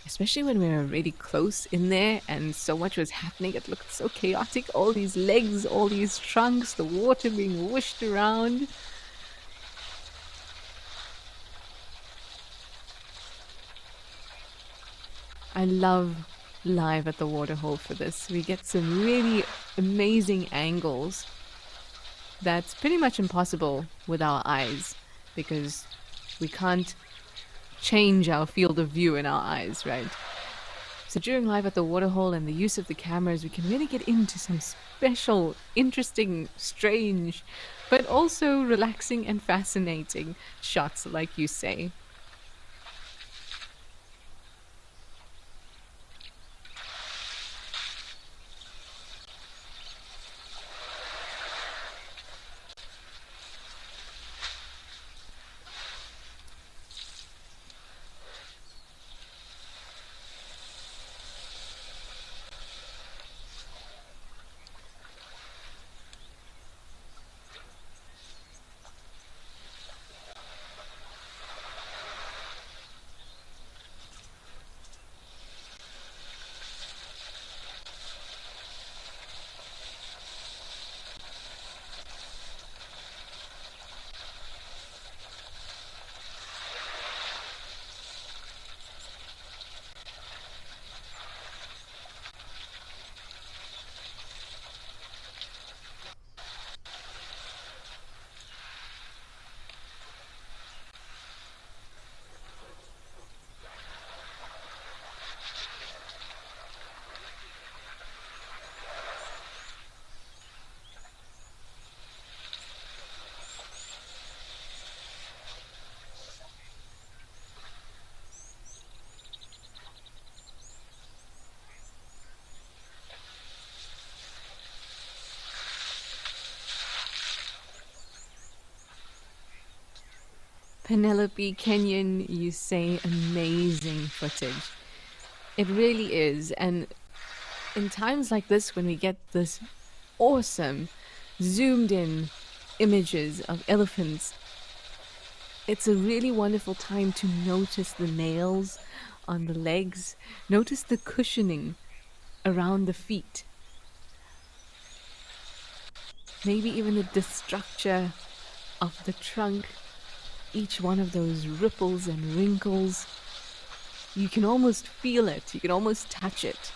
Especially when we were really close in there and so much was happening. It looked so chaotic. All these legs, all these trunks, the water being whooshed around. I love live at the waterhole for this. We get some really amazing angles that's pretty much impossible with our eyes because we can't change our field of view in our eyes, right? So during live at the waterhole and the use of the cameras, we can really get into some special, interesting, strange, but also relaxing and fascinating shots, like you say. Penelope Kenyon, you say amazing footage. It really is. And in times like this, when we get this awesome, zoomed in images of elephants, it's a really wonderful time to notice the nails on the legs, notice the cushioning around the feet, maybe even the structure of the trunk, each one of those ripples and wrinkles. You can almost feel it, you can almost touch it.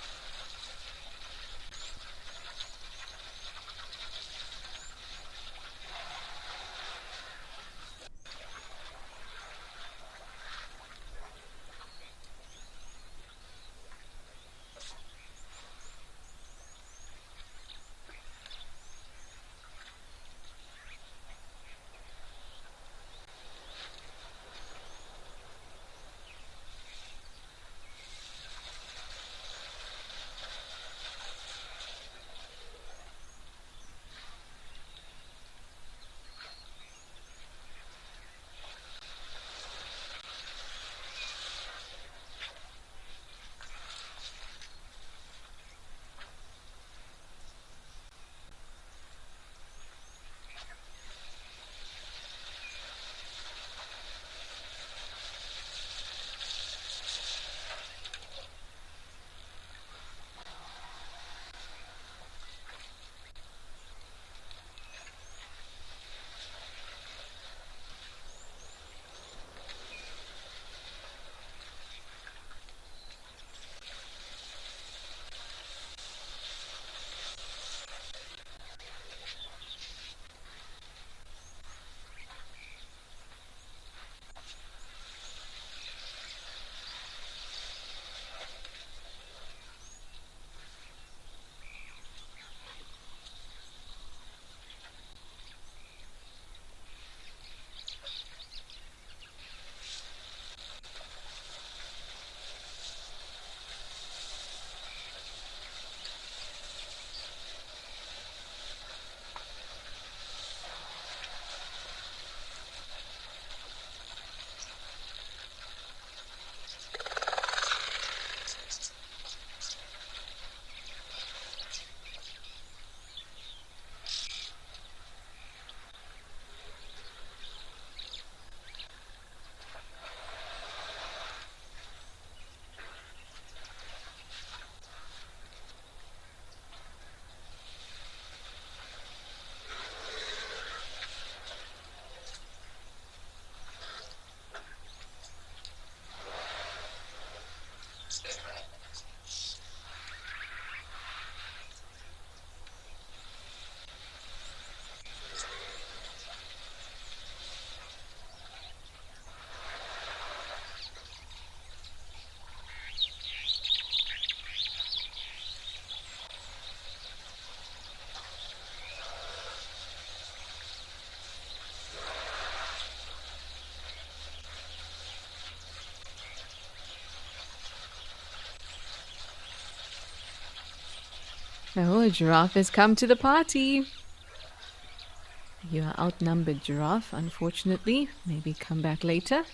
Oh, a giraffe has come to the party. You are outnumbered, giraffe, unfortunately. Maybe come back later.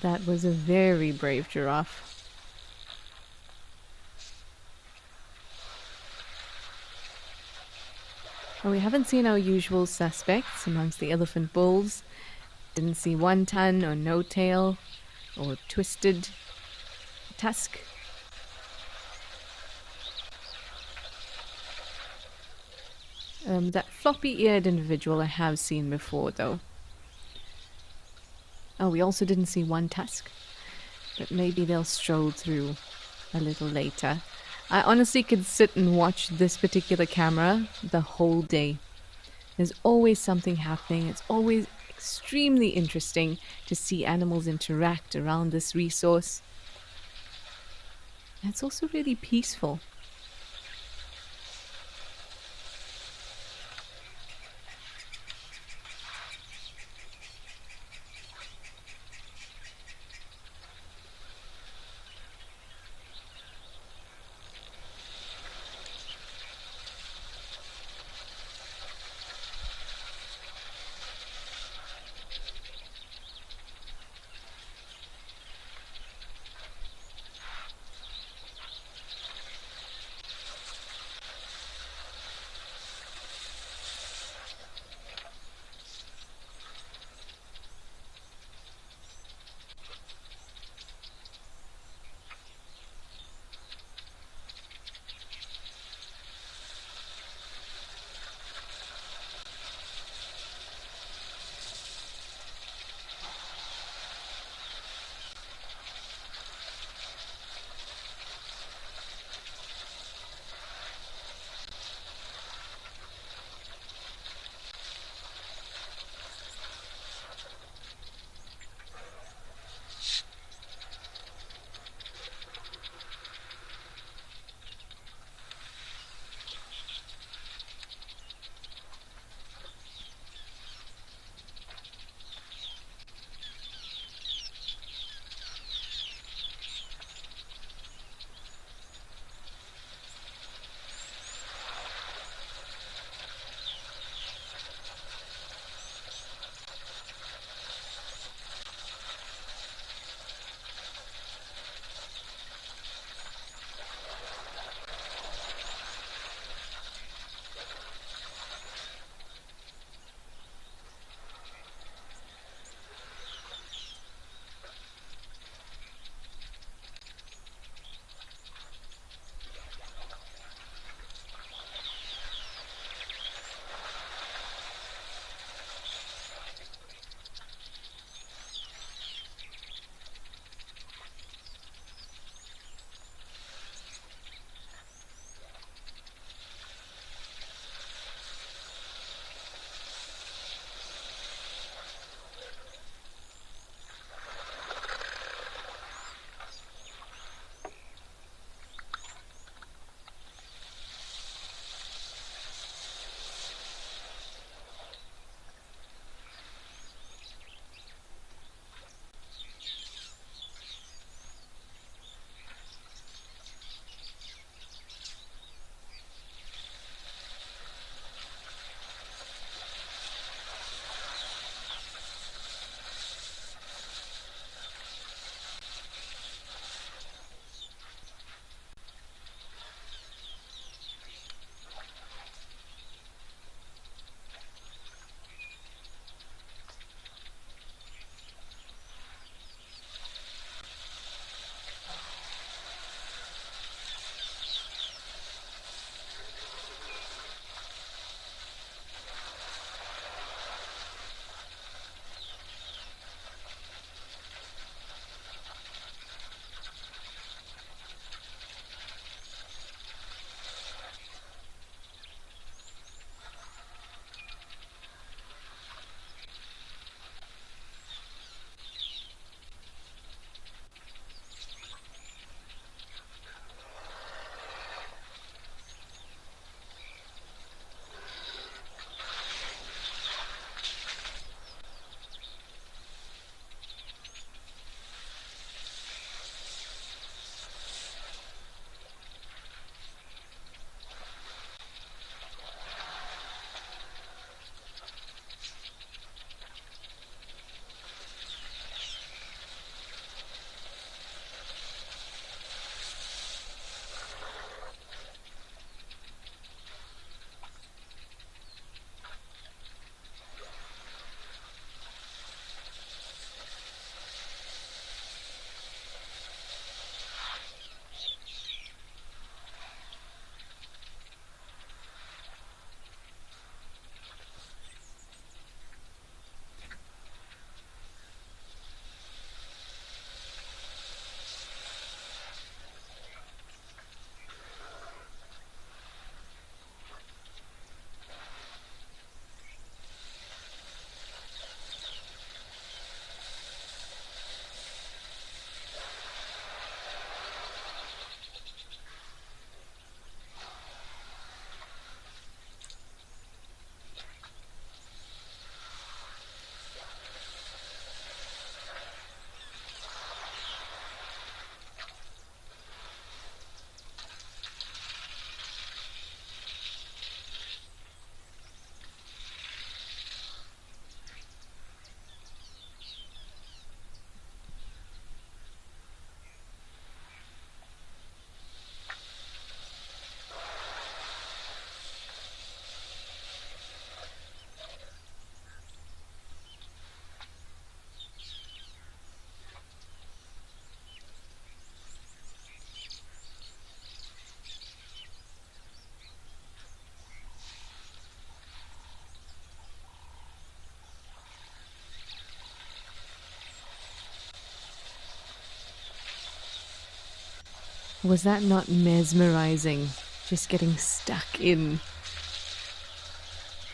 That was a very brave giraffe. Well, we haven't seen our usual suspects amongst the elephant bulls. Didn't see one ton or no tail or twisted tusk. That floppy-eared individual I have seen before, though. Oh, we also didn't see one tusk. but maybe they'll stroll through a little later. I honestly could sit and watch this particular camera the whole day. There's always something happening. It's always extremely interesting to see animals interact around this resource. And it's also really peaceful. Was that not mesmerizing? Just getting stuck in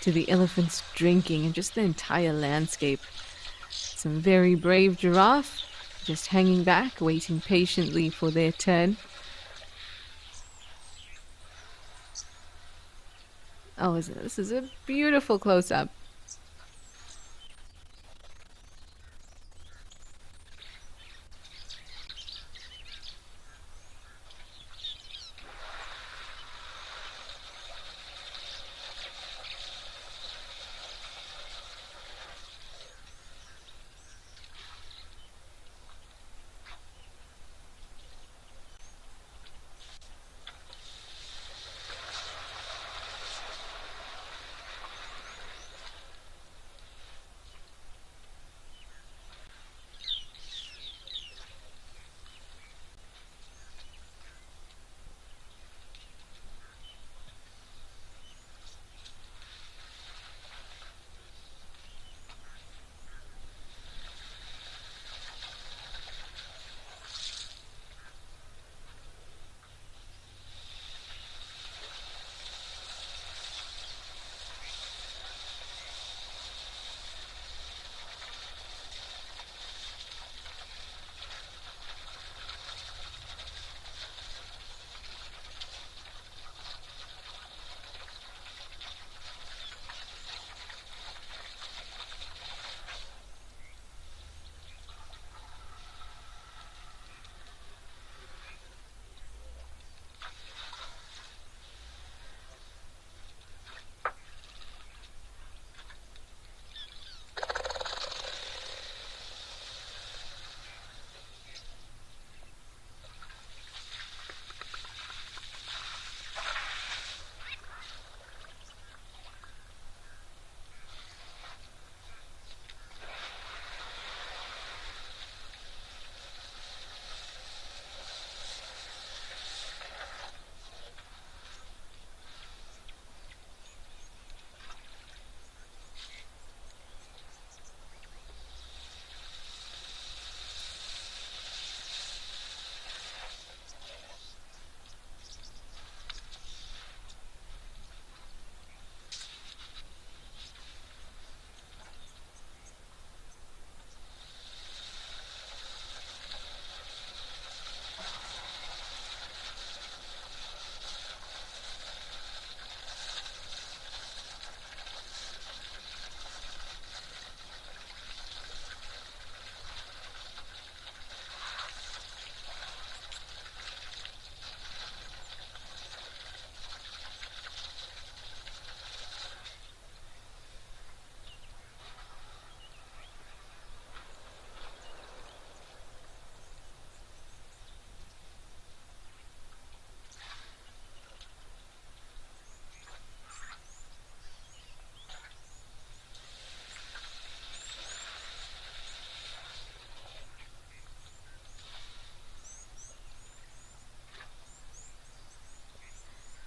to the elephants drinking and just the entire landscape. Some very brave giraffe just hanging back, waiting patiently for their turn. Oh, this is a beautiful close up.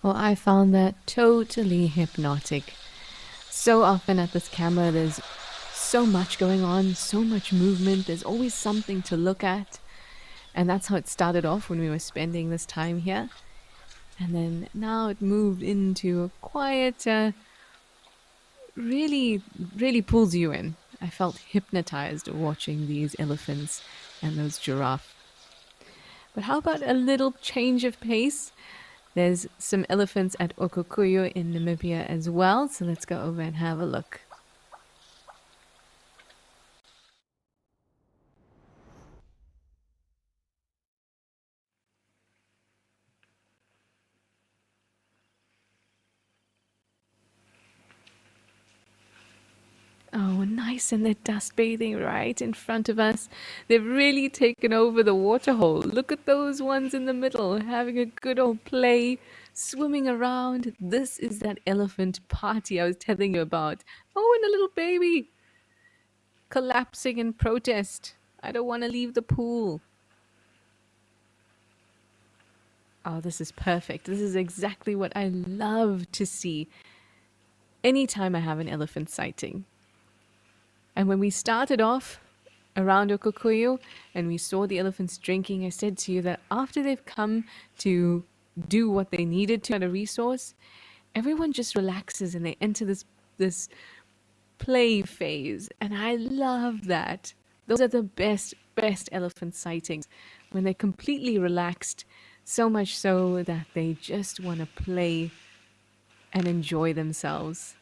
Well, I found that totally hypnotic. So often at this camera, there's so much going on, so much movement, there's always something to look at. And that's how it started off when we were spending this time here. And then now it moved into a quiet, really, really pulls you in. I felt hypnotized watching these elephants and those giraffe. But how about a little change of pace? There's some elephants at Okokuyo in Namibia as well, so let's go over and have a look. Oh, nice, and they're dust bathing right in front of us. They've really taken over the waterhole. Look at those ones in the middle, having a good old play, swimming around. This is that elephant party I was telling you about. Oh, and a little baby collapsing in protest. I don't want to leave the pool. Oh, this is perfect. This is exactly what I love to see anytime I have an elephant sighting. And when we started off, around Okokoyo and we saw the elephants drinking, I said to you that after they've come to do what they needed to at a resource, everyone just relaxes and they enter this play phase. And I love that. Those are the best elephant sightings when they're completely relaxed, so much so that they just want to play and enjoy themselves.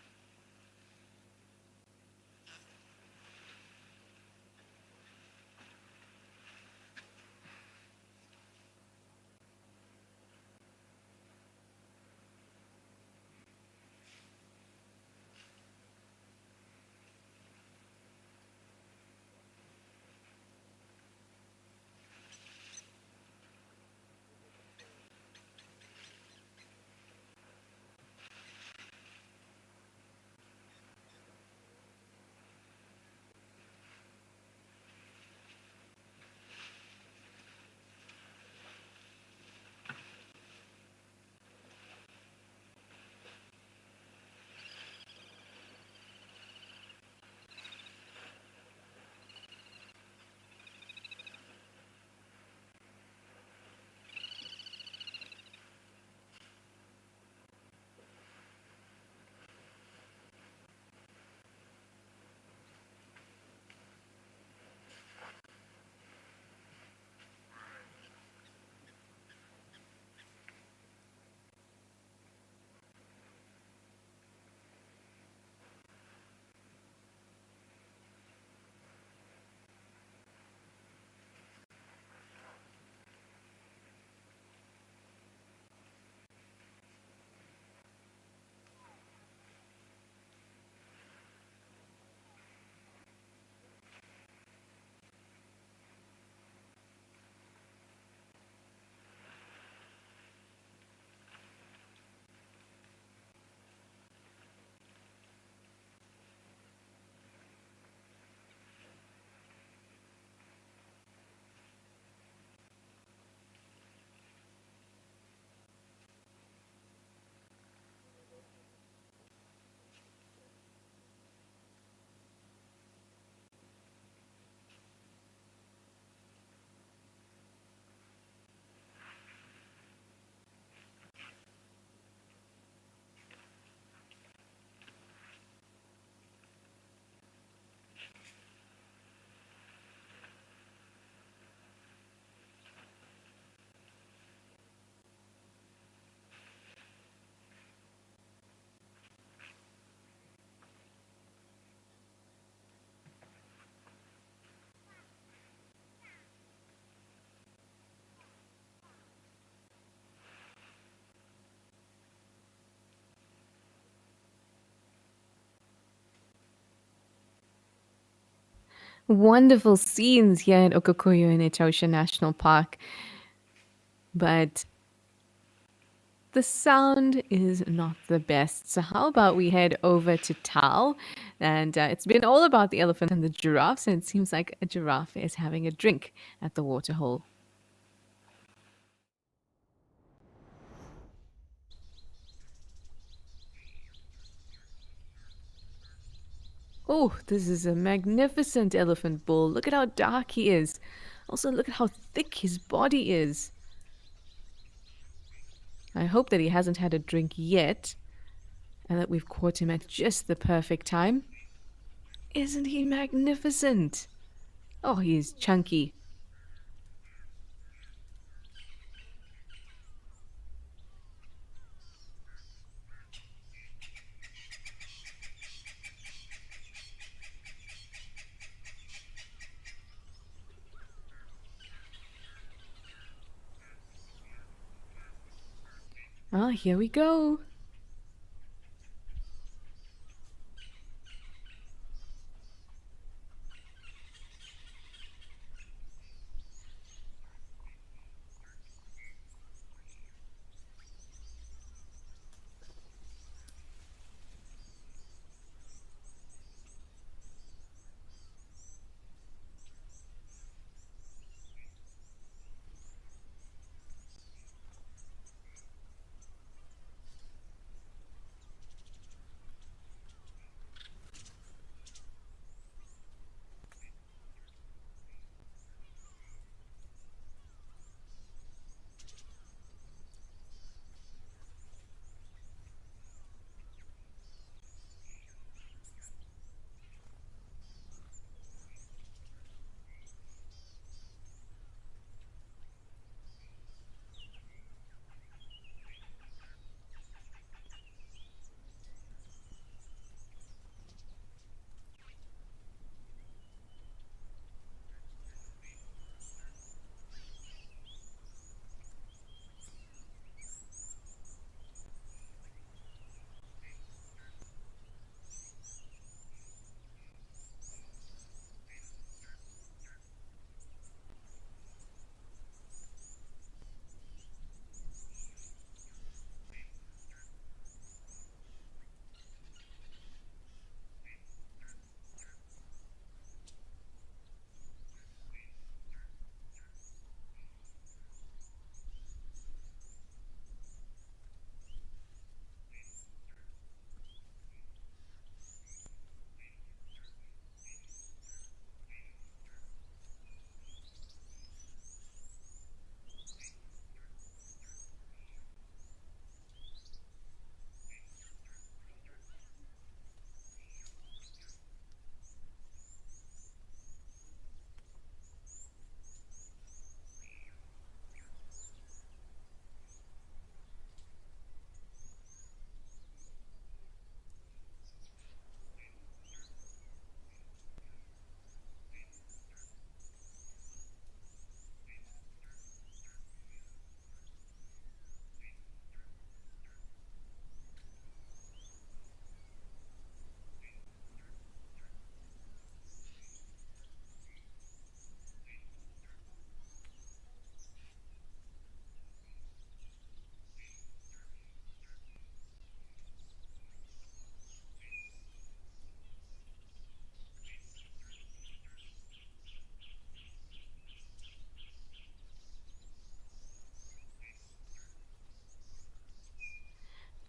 Wonderful scenes here at Okokoyo in Etosha National Park, but the sound is not the best. So how about we head over to Tal? And it's been all about the elephant and the giraffes, and it seems like a giraffe is having a drink at the waterhole. Oh, this is a magnificent elephant bull. Look at how dark he is. Also, look at how thick his body is. I hope that he hasn't had a drink yet and that we've caught him at just the perfect time. Isn't he magnificent? Oh, he's chunky. Ah, here we go.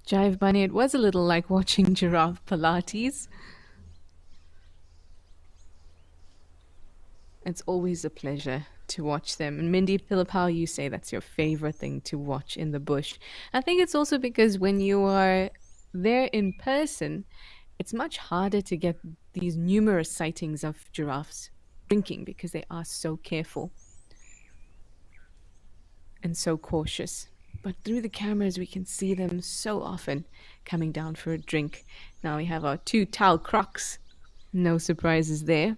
Jive Bunny, it was a little like watching giraffe Pilates. It's always a pleasure to watch them. And Mindy Pilipau, you say that's your favorite thing to watch in the bush. I think it's also because when you are there in person, it's much harder to get these numerous sightings of giraffes drinking because they are so careful and so cautious. But through the cameras, we can see them so often coming down for a drink. Now we have our two towel crocs. No surprises there.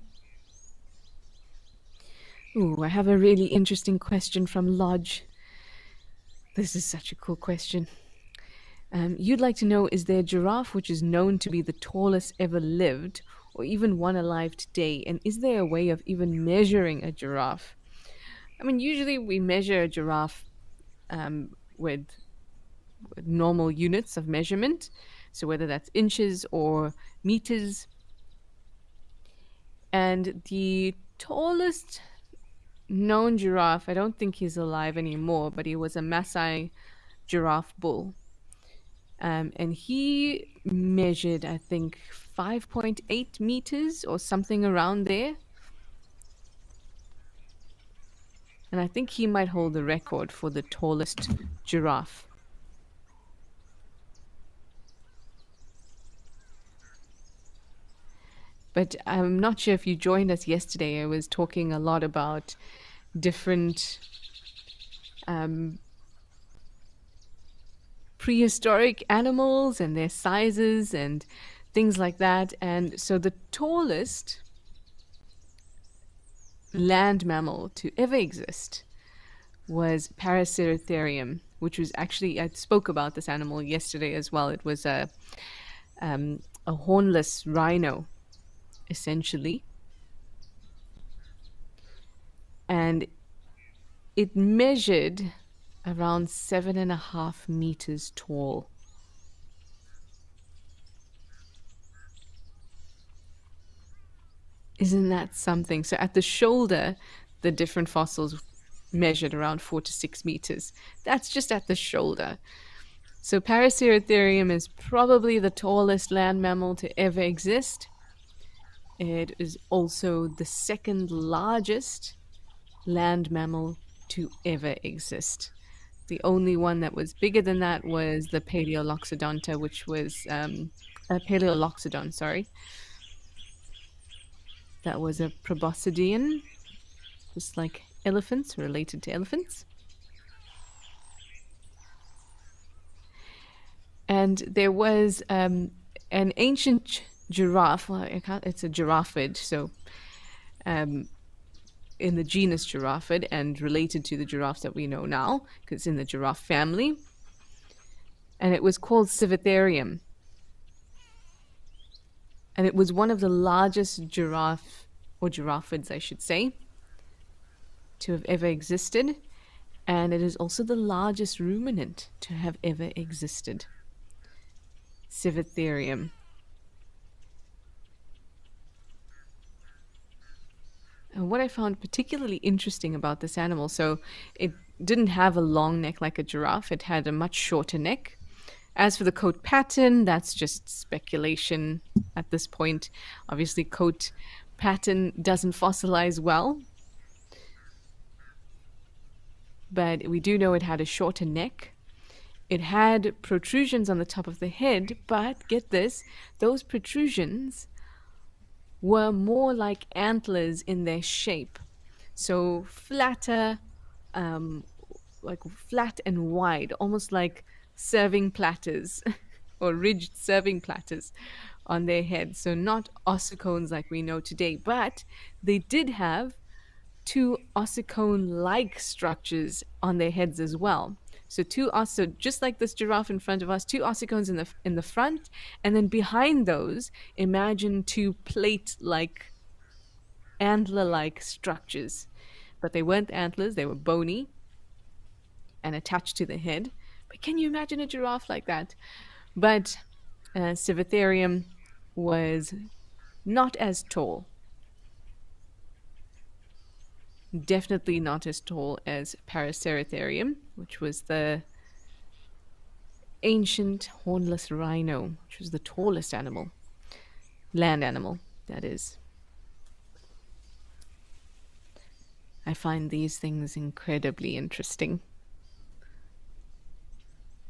Ooh, I have a really interesting question from Lodge. This is such a cool question. You'd like to know, is there a giraffe which is known to be the tallest ever lived, or even one alive today? And is there a way of even measuring a giraffe? I mean, usually we measure a giraffe with normal units of measurement. So whether that's inches or meters. And the tallest known giraffe, I don't think he's alive anymore, but he was a Maasai giraffe bull. And he measured, I think, 5.8 meters or something around there. And I think he might hold the record for the tallest giraffe. But I'm not sure if you joined us yesterday. I was talking a lot about different prehistoric animals and their sizes and things like that. And so the tallest land mammal to ever exist was Paraceratherium, which was actually, I spoke about this animal yesterday as well. It was a hornless rhino, essentially. And it measured around 7.5 meters tall. Isn't that something? So at the shoulder, the different fossils measured around 4 to 6 meters. That's just at the shoulder. So Paraceratherium is probably the tallest land mammal to ever exist. It is also the second largest land mammal to ever exist. The only one that was bigger than that was the Paleoloxodonta, which was Paleoloxodon, sorry. That was a proboscidean, just like elephants, related to elephants. And there was an ancient giraffe. Well, it's a giraffid, so in the genus Giraffid and related to the giraffes that we know now, because it's in the giraffe family. And it was called Civatherium. And it was one of the largest giraffe, or giraffids, I should say, to have ever existed. And it is also the largest ruminant to have ever existed. Civatherium. And what I found particularly interesting about this animal, so it didn't have a long neck like a giraffe, it had a much shorter neck. As for the coat pattern, that's just speculation at this point. Obviously, coat pattern doesn't fossilize well. But we do know it had a shorter neck. It had protrusions on the top of the head, but get this, those protrusions were more like antlers in their shape. So flatter, like flat and wide, almost like serving platters or ridged serving platters on their heads. So not ossicones like we know today, but they did have two ossicone-like structures on their heads as well. So so just like this giraffe in front of us, two ossicones in the front, and then behind those, imagine two plate-like, antler-like structures. But they weren't antlers; they were bony and attached to the head. But can you imagine a giraffe like that? But Civatherium was not as tall. Definitely not as tall as Paraceratherium, which was the ancient hornless rhino, which was the tallest animal, land animal, that is. I find these things incredibly interesting.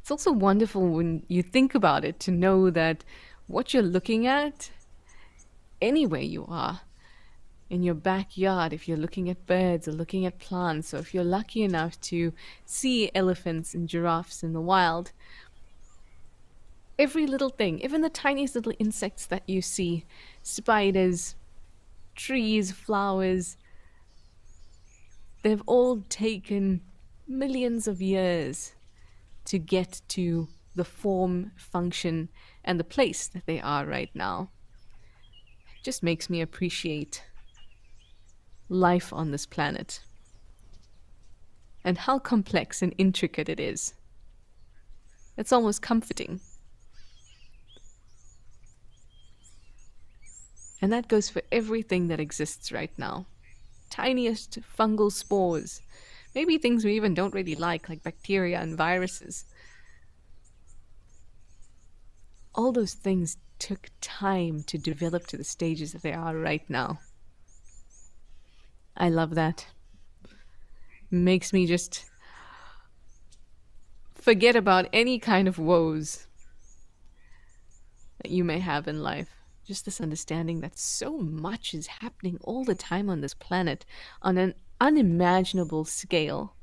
It's also wonderful when you think about it to know that what you're looking at, anywhere you are, in your backyard, if you're looking at birds or looking at plants, or if you're lucky enough to see elephants and giraffes in the wild, every little thing, even the tiniest little insects that you see, spiders, trees, flowers, they've all taken millions of years to get to the form, function, and the place that they are right now. It just makes me appreciate life on this planet and how complex and intricate it is. It's almost comforting. And that goes for everything that exists right now. Tiniest fungal spores, maybe things we even don't really like bacteria and viruses. All those things took time to develop to the stages that they are right now. I love that. Makes me just forget about any kind of woes that you may have in life. Just this understanding that so much is happening all the time on this planet on an unimaginable scale.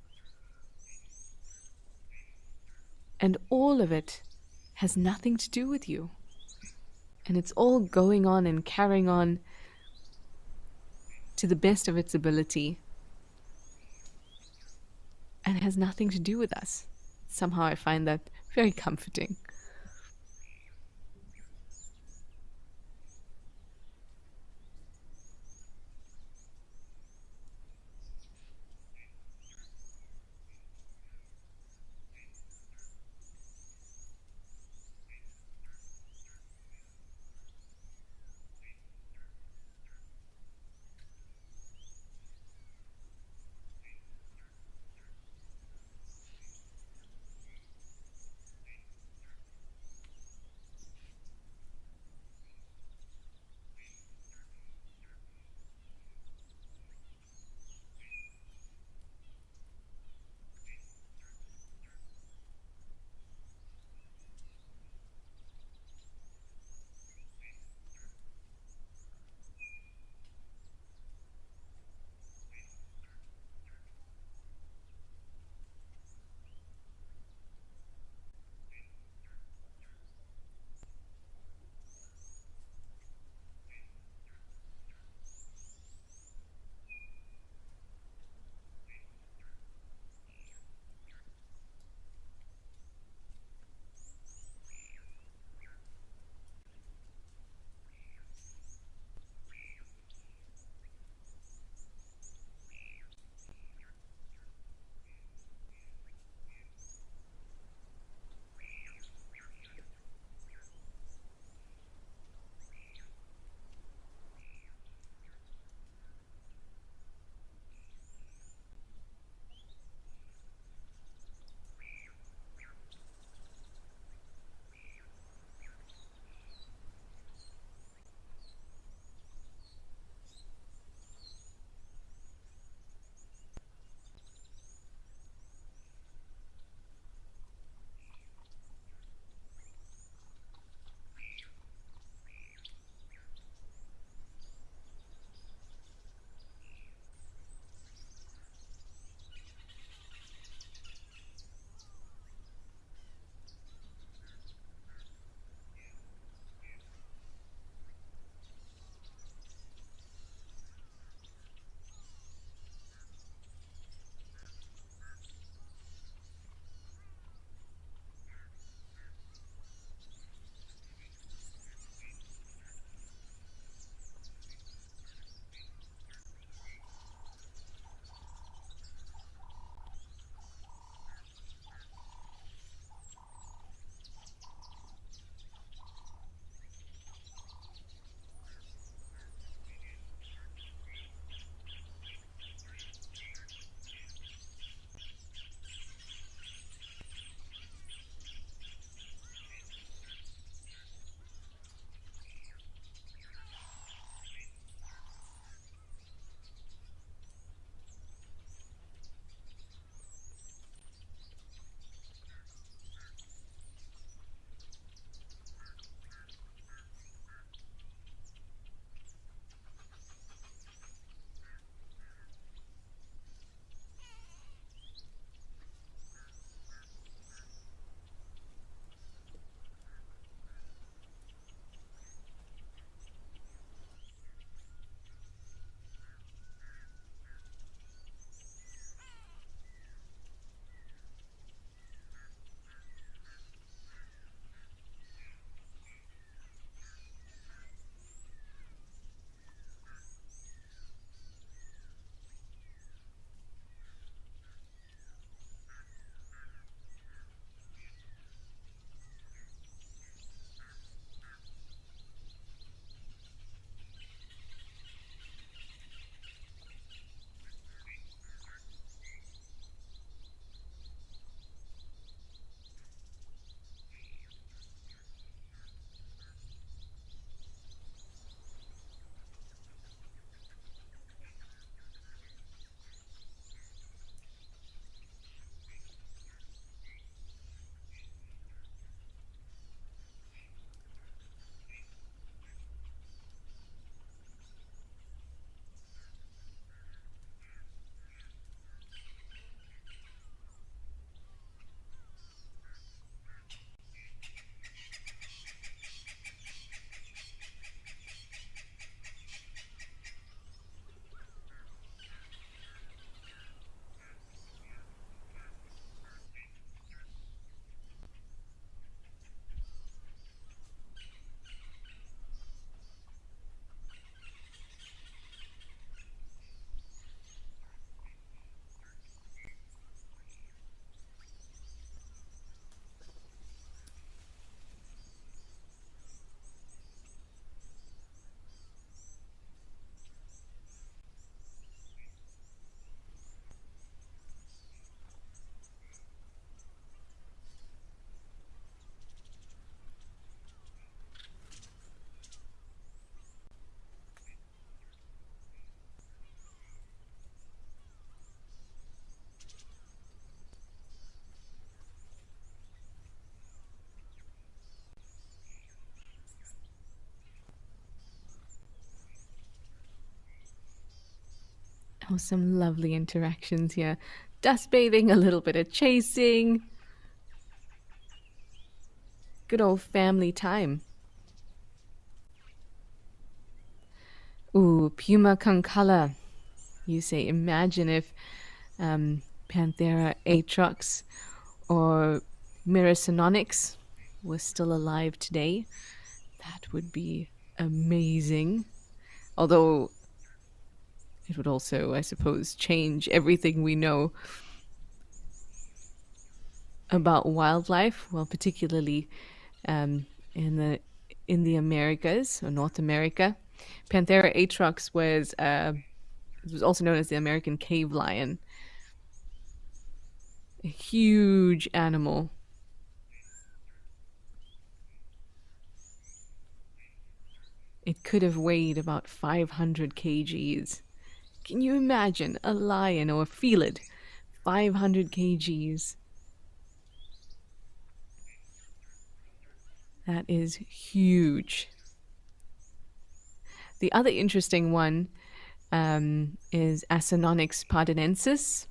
And all of it has nothing to do with you. And it's all going on and carrying on to the best of its ability. And it has nothing to do with us. Somehow I find that very comforting. Oh, some lovely interactions here. Dust bathing, a little bit of chasing. Good old family time. Ooh, Puma concolor. You say, imagine if Panthera atrox or Myricynonyx was still alive today. That would be amazing. Although it would also, I suppose, change everything we know about wildlife. Well, particularly um, in the Americas or North America. Panthera atrox was it was also known as the American cave lion. A huge animal. It could have weighed about 500 kgs. Can you imagine a lion or a felid? 500 kgs. That is huge. The other interesting one is Acinonyx pardonensis,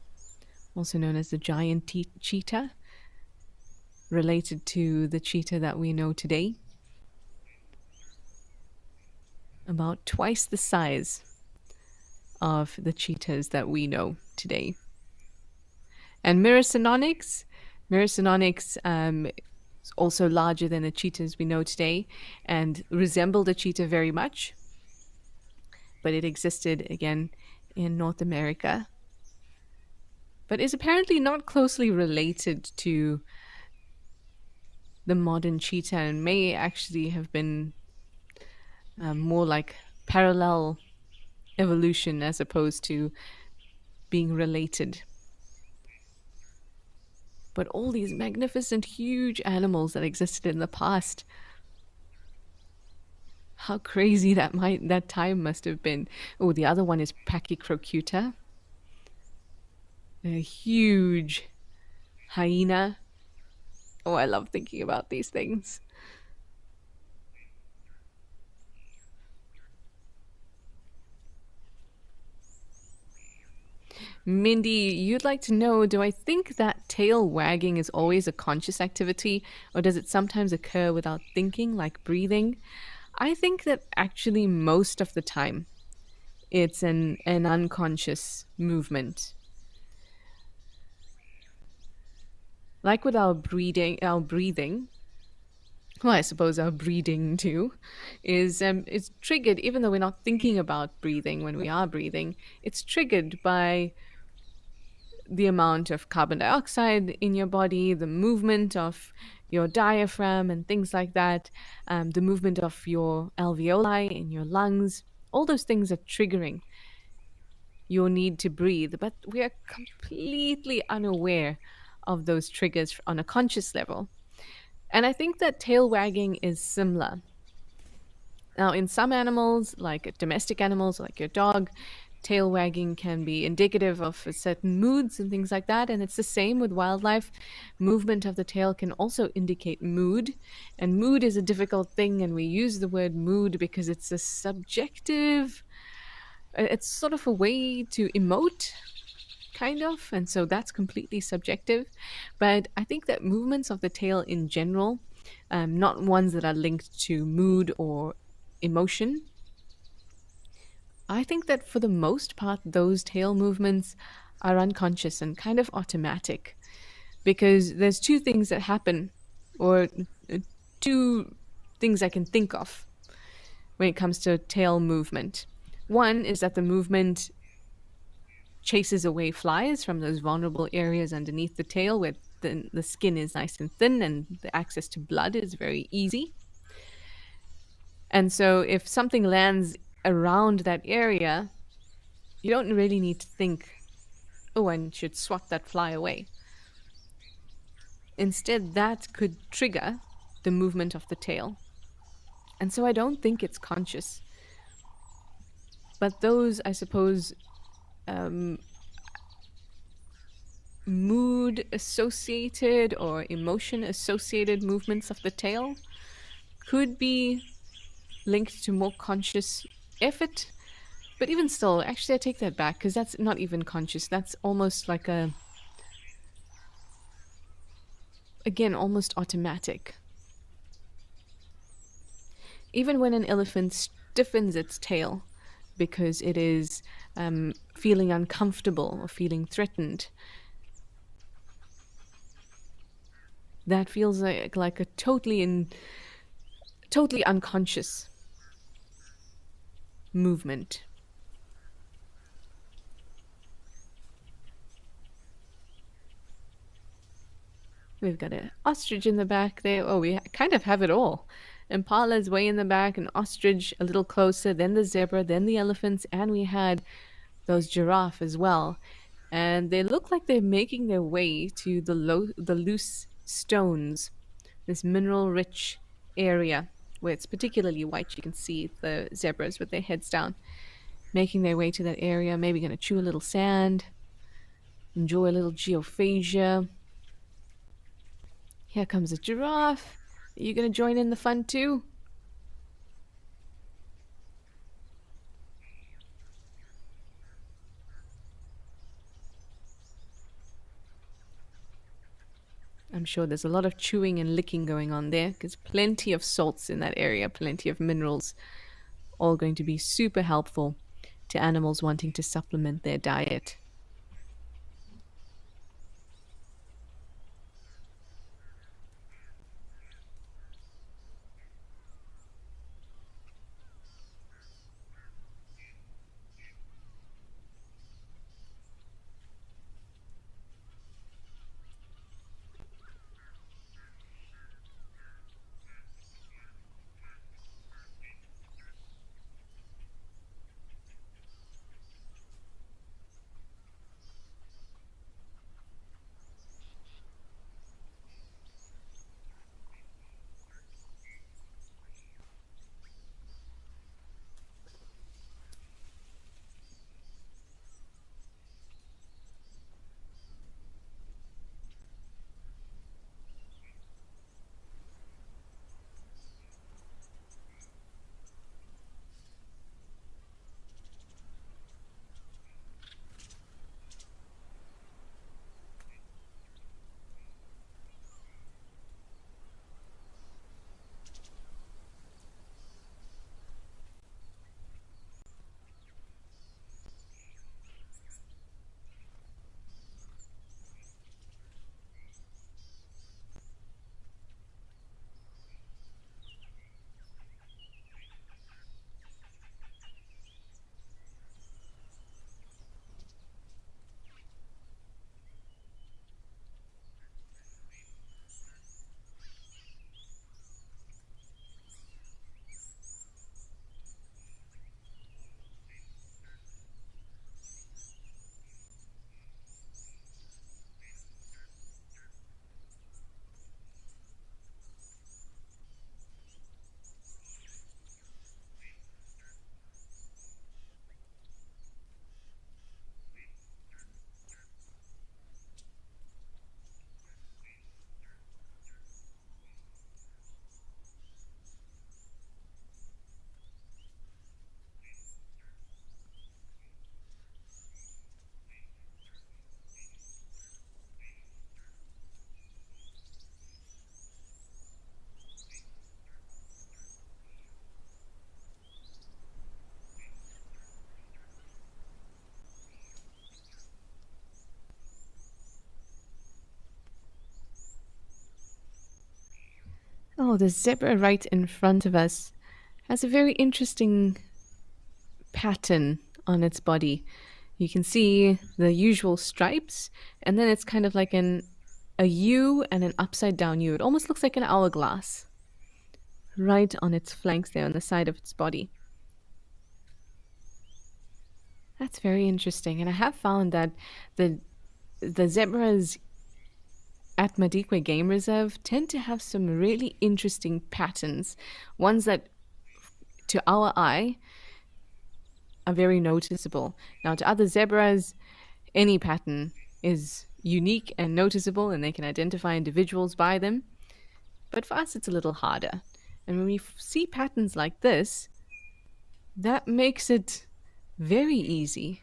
also known as the giant cheetah, related to the cheetah that we know today. About twice the size of the cheetahs that we know today. And Myricynonyx is also larger than the cheetahs we know today and resembled a cheetah very much. But it existed again in North America. But is apparently not closely related to the modern cheetah and may actually have been more like parallel evolution as opposed to being related. But all these magnificent, huge animals that existed in the past, how crazy that time must have been. Oh, the other one is Pachycrocuta, a huge hyena. Oh, I love thinking about these things. Mindy, you'd like to know, do I think that tail wagging is always a conscious activity, or does it sometimes occur without thinking, like breathing? I think that actually most of the time it's an unconscious movement. Like with our breathing, well, I suppose our breathing too, is triggered even though we're not thinking about breathing when we are breathing. It's triggered by the amount of carbon dioxide in your body, the movement of your diaphragm and things like that, the movement of your alveoli in your lungs. All those things are triggering your need to breathe, but we are completely unaware of those triggers on a conscious level. And I think that tail wagging is similar. Now, in some animals, like domestic animals, like your dog, tail wagging can be indicative of certain moods and things like that. And it's the same with wildlife. Movement of the tail can also indicate mood. And mood is a difficult thing. And we use the word mood because it's a subjective, it's sort of a way to emote, kind of. And so that's completely subjective. But I think that movements of the tail in general, not ones that are linked to mood or emotion, I think that for the most part, those tail movements are unconscious and kind of automatic because there's two things that happen, or two things I can think of when it comes to tail movement. One is that the movement chases away flies from those vulnerable areas underneath the tail where the skin is nice and thin and the access to blood is very easy. And so if something lands around that area, you don't really need to think, oh, I should swat that fly away. Instead, that could trigger the movement of the tail. And so I don't think it's conscious. But those, I suppose, mood associated or emotion associated movements of the tail could be linked to more conscious effort. But even still, actually, I take that back because that's not even conscious. That's almost like a, again, almost automatic. Even when an elephant stiffens its tail because it is feeling uncomfortable or feeling threatened, that feels like a totally unconscious movement. We've got an ostrich in the back there. Oh, we kind of have it all. Impala's way in the back, an ostrich a little closer, then the zebra, then the elephants, and we had those giraffe as well. And they look like they're making their way to the loose stones, this mineral-rich area where it's particularly white. You can see the zebras with their heads down, making their way to that area. Maybe going to chew a little sand, enjoy a little geophagia. Here comes a giraffe. Are you going to join in the fun too? I'm sure there's a lot of chewing and licking going on there because plenty of salts in that area, plenty of minerals, all going to be super helpful to animals wanting to supplement their diet. Oh, the zebra right in front of us has a very interesting pattern on its body. You can see the usual stripes, and then it's kind of like a U and an upside down U. It almost looks like an hourglass right on its flanks there on the side of its body. That's very interesting, and I have found that the zebras at Madikwe Game Reserve tend to have some really interesting patterns, ones that to our eye are very noticeable. Now, to other zebras, any pattern is unique and noticeable, and they can identify individuals by them. But for us, it's a little harder. And when we see patterns like this, that makes it Very easy.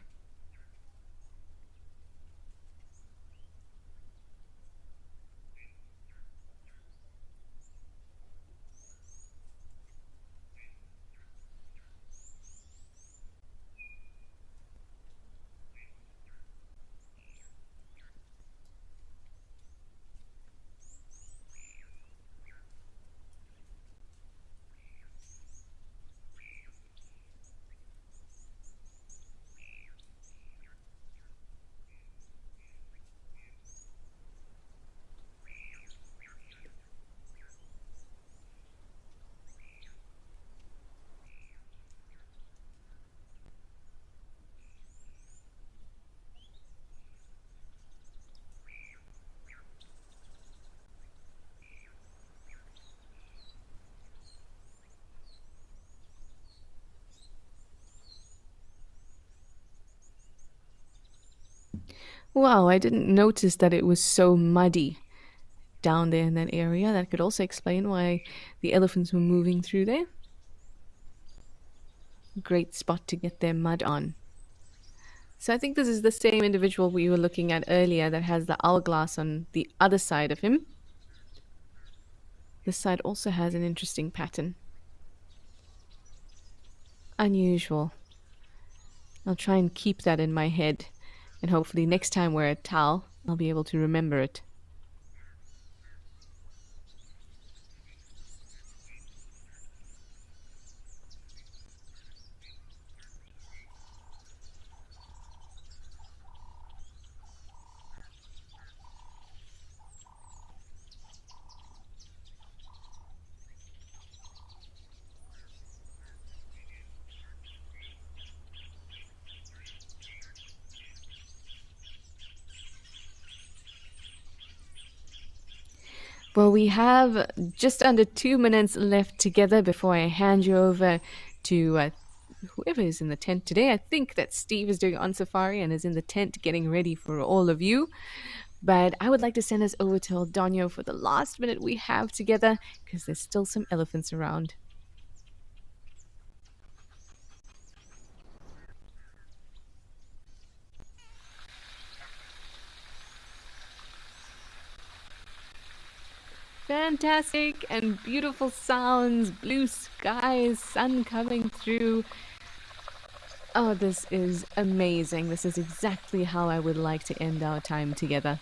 Wow, I didn't notice that it was so muddy down there in that area. That could also explain why the elephants were moving through there. Great spot to get their mud on. So I think this is the same individual we were looking at earlier that has the hourglass on the other side of him. This side also has an interesting pattern. Unusual. I'll try and keep that in my head, and hopefully next time we're at Tal, I'll be able to remember it. Well, we have just under 2 minutes left together before I hand you over to whoever is in the tent today. I think that Steve is doing on safari and is in the tent getting ready for all of you. But I would like to send us over to Eldonio for the last minute we have together because there's still some elephants around. Fantastic and beautiful sounds, blue skies, sun coming through. Oh, this is amazing. This is exactly how I would like to end our time together.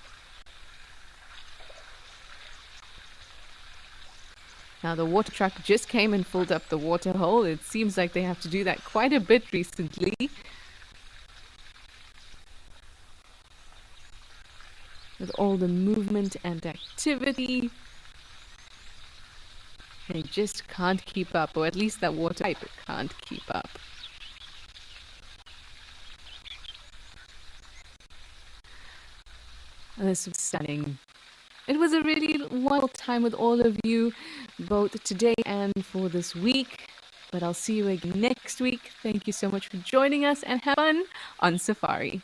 Now, the water truck just came and filled up the water hole. It seems like they have to do that quite a bit recently. With all the movement and activity, they just can't keep up, or at least that water pipe can't keep up. And this was stunning. It was a really wonderful time with all of you, both today and for this week. But I'll see you again next week. Thank you so much for joining us and have fun on safari.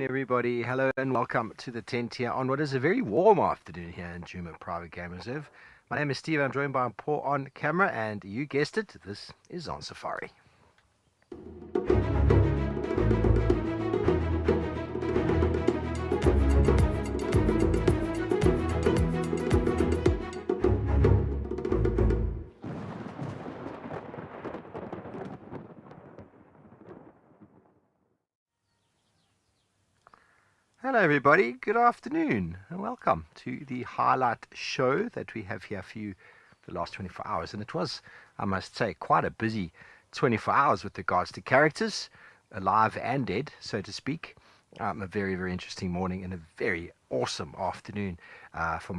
Everybody, hello and welcome to the tent here on what is a very warm afternoon here in Djuma Private Game Reserve. My name is Steve. I'm joined by Paul on camera, and you guessed it, this is on safari. Hello everybody, good afternoon and welcome to the highlight show that we have here for you the last 24 hours. And it was, I must say, quite a busy 24 hours with regards to characters, alive and dead, so to speak. A very, very interesting morning and a very awesome afternoon for